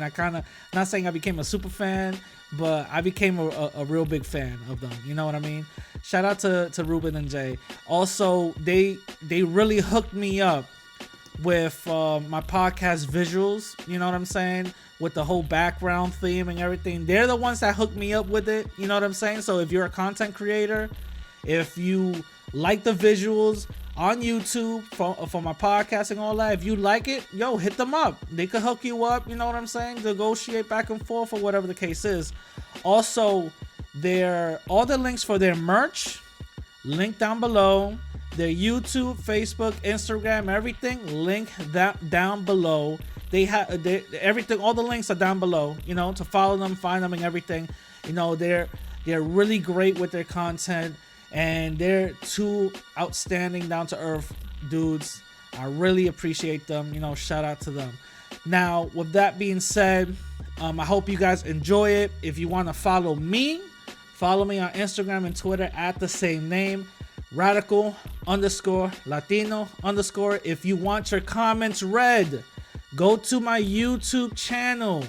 S3: Not saying I became a super fan, but I became a real big fan of them. You know what I mean? Shout out to Ruben and Jay. Also, they really hooked me up with my podcast visuals. You know what I'm saying? With the whole background theme and everything. They're the ones that hooked me up with it. You know what I'm saying? So if you're a content creator, if you like the visuals on YouTube for my podcast and all that, if you like it, hit them up. They could hook you up. You know what I'm saying? Negotiate back and forth or whatever the case is. Also, all the links for their merch, link down below. their YouTube, Facebook, Instagram, everything, link that down below. They have everything, all the links are down below, you know, to follow them, find them and everything. You know, they're really great with their content, and they're two outstanding, down to earth dudes. I really appreciate them, you know, shout out to them. Now, with that being said, I hope you guys enjoy it. If you want to follow me on Instagram and Twitter at the same name, radical_Latino_. If you want your comments read, go to my YouTube channel.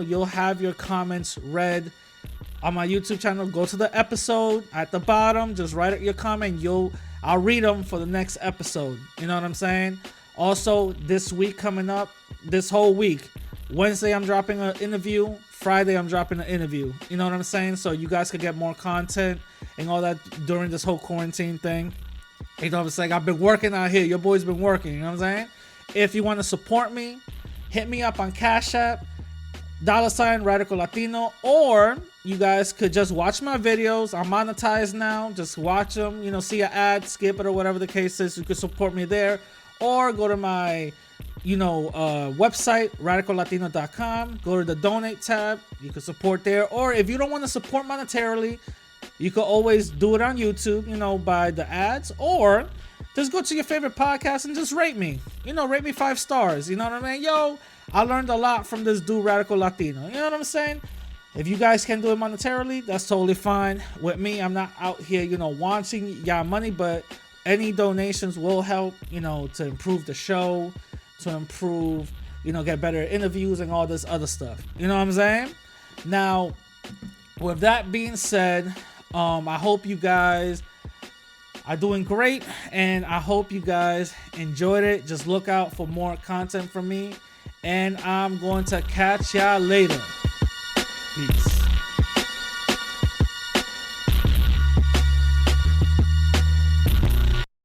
S3: You'll have your comments read on my YouTube channel. Go to the episode at the bottom, just write your comment. I'll read them for the next episode. You know what I'm saying? Also, this week coming up, this whole week, Wednesday I'm dropping an interview, Friday I'm dropping an interview. You know what I'm saying? So you guys could get more content and all that during this whole quarantine thing. You know what I'm saying? I've been working out here. Your boy's been working. You know what I'm saying? If you want to support me, hit me up on Cash App, $Radical Latino, or you guys could just watch my videos. I'm monetized now. Just watch them, you know, see an ad, skip it, or whatever the case is. You could support me there, or go to my, you know, website, radicallatino.com. Go to the donate tab. You can support there. Or if you don't want to support monetarily, you could always do it on YouTube, you know, by the ads, or just go to your favorite podcast and just rate me. You know, rate me 5 stars. You know what I mean? Yo, I learned a lot from this dude, Radical Latino. You know what I'm saying? If you guys can do it monetarily, that's totally fine with me. I'm not out here, you know, wanting y'all money, but any donations will help, you know, to improve the show, to improve, you know, get better interviews and all this other stuff. You know what I'm saying? Now, with that being said, I hope you guys are doing great, and I hope you guys enjoyed it. Just look out for more content from me, and I'm going to catch y'all later. Peace.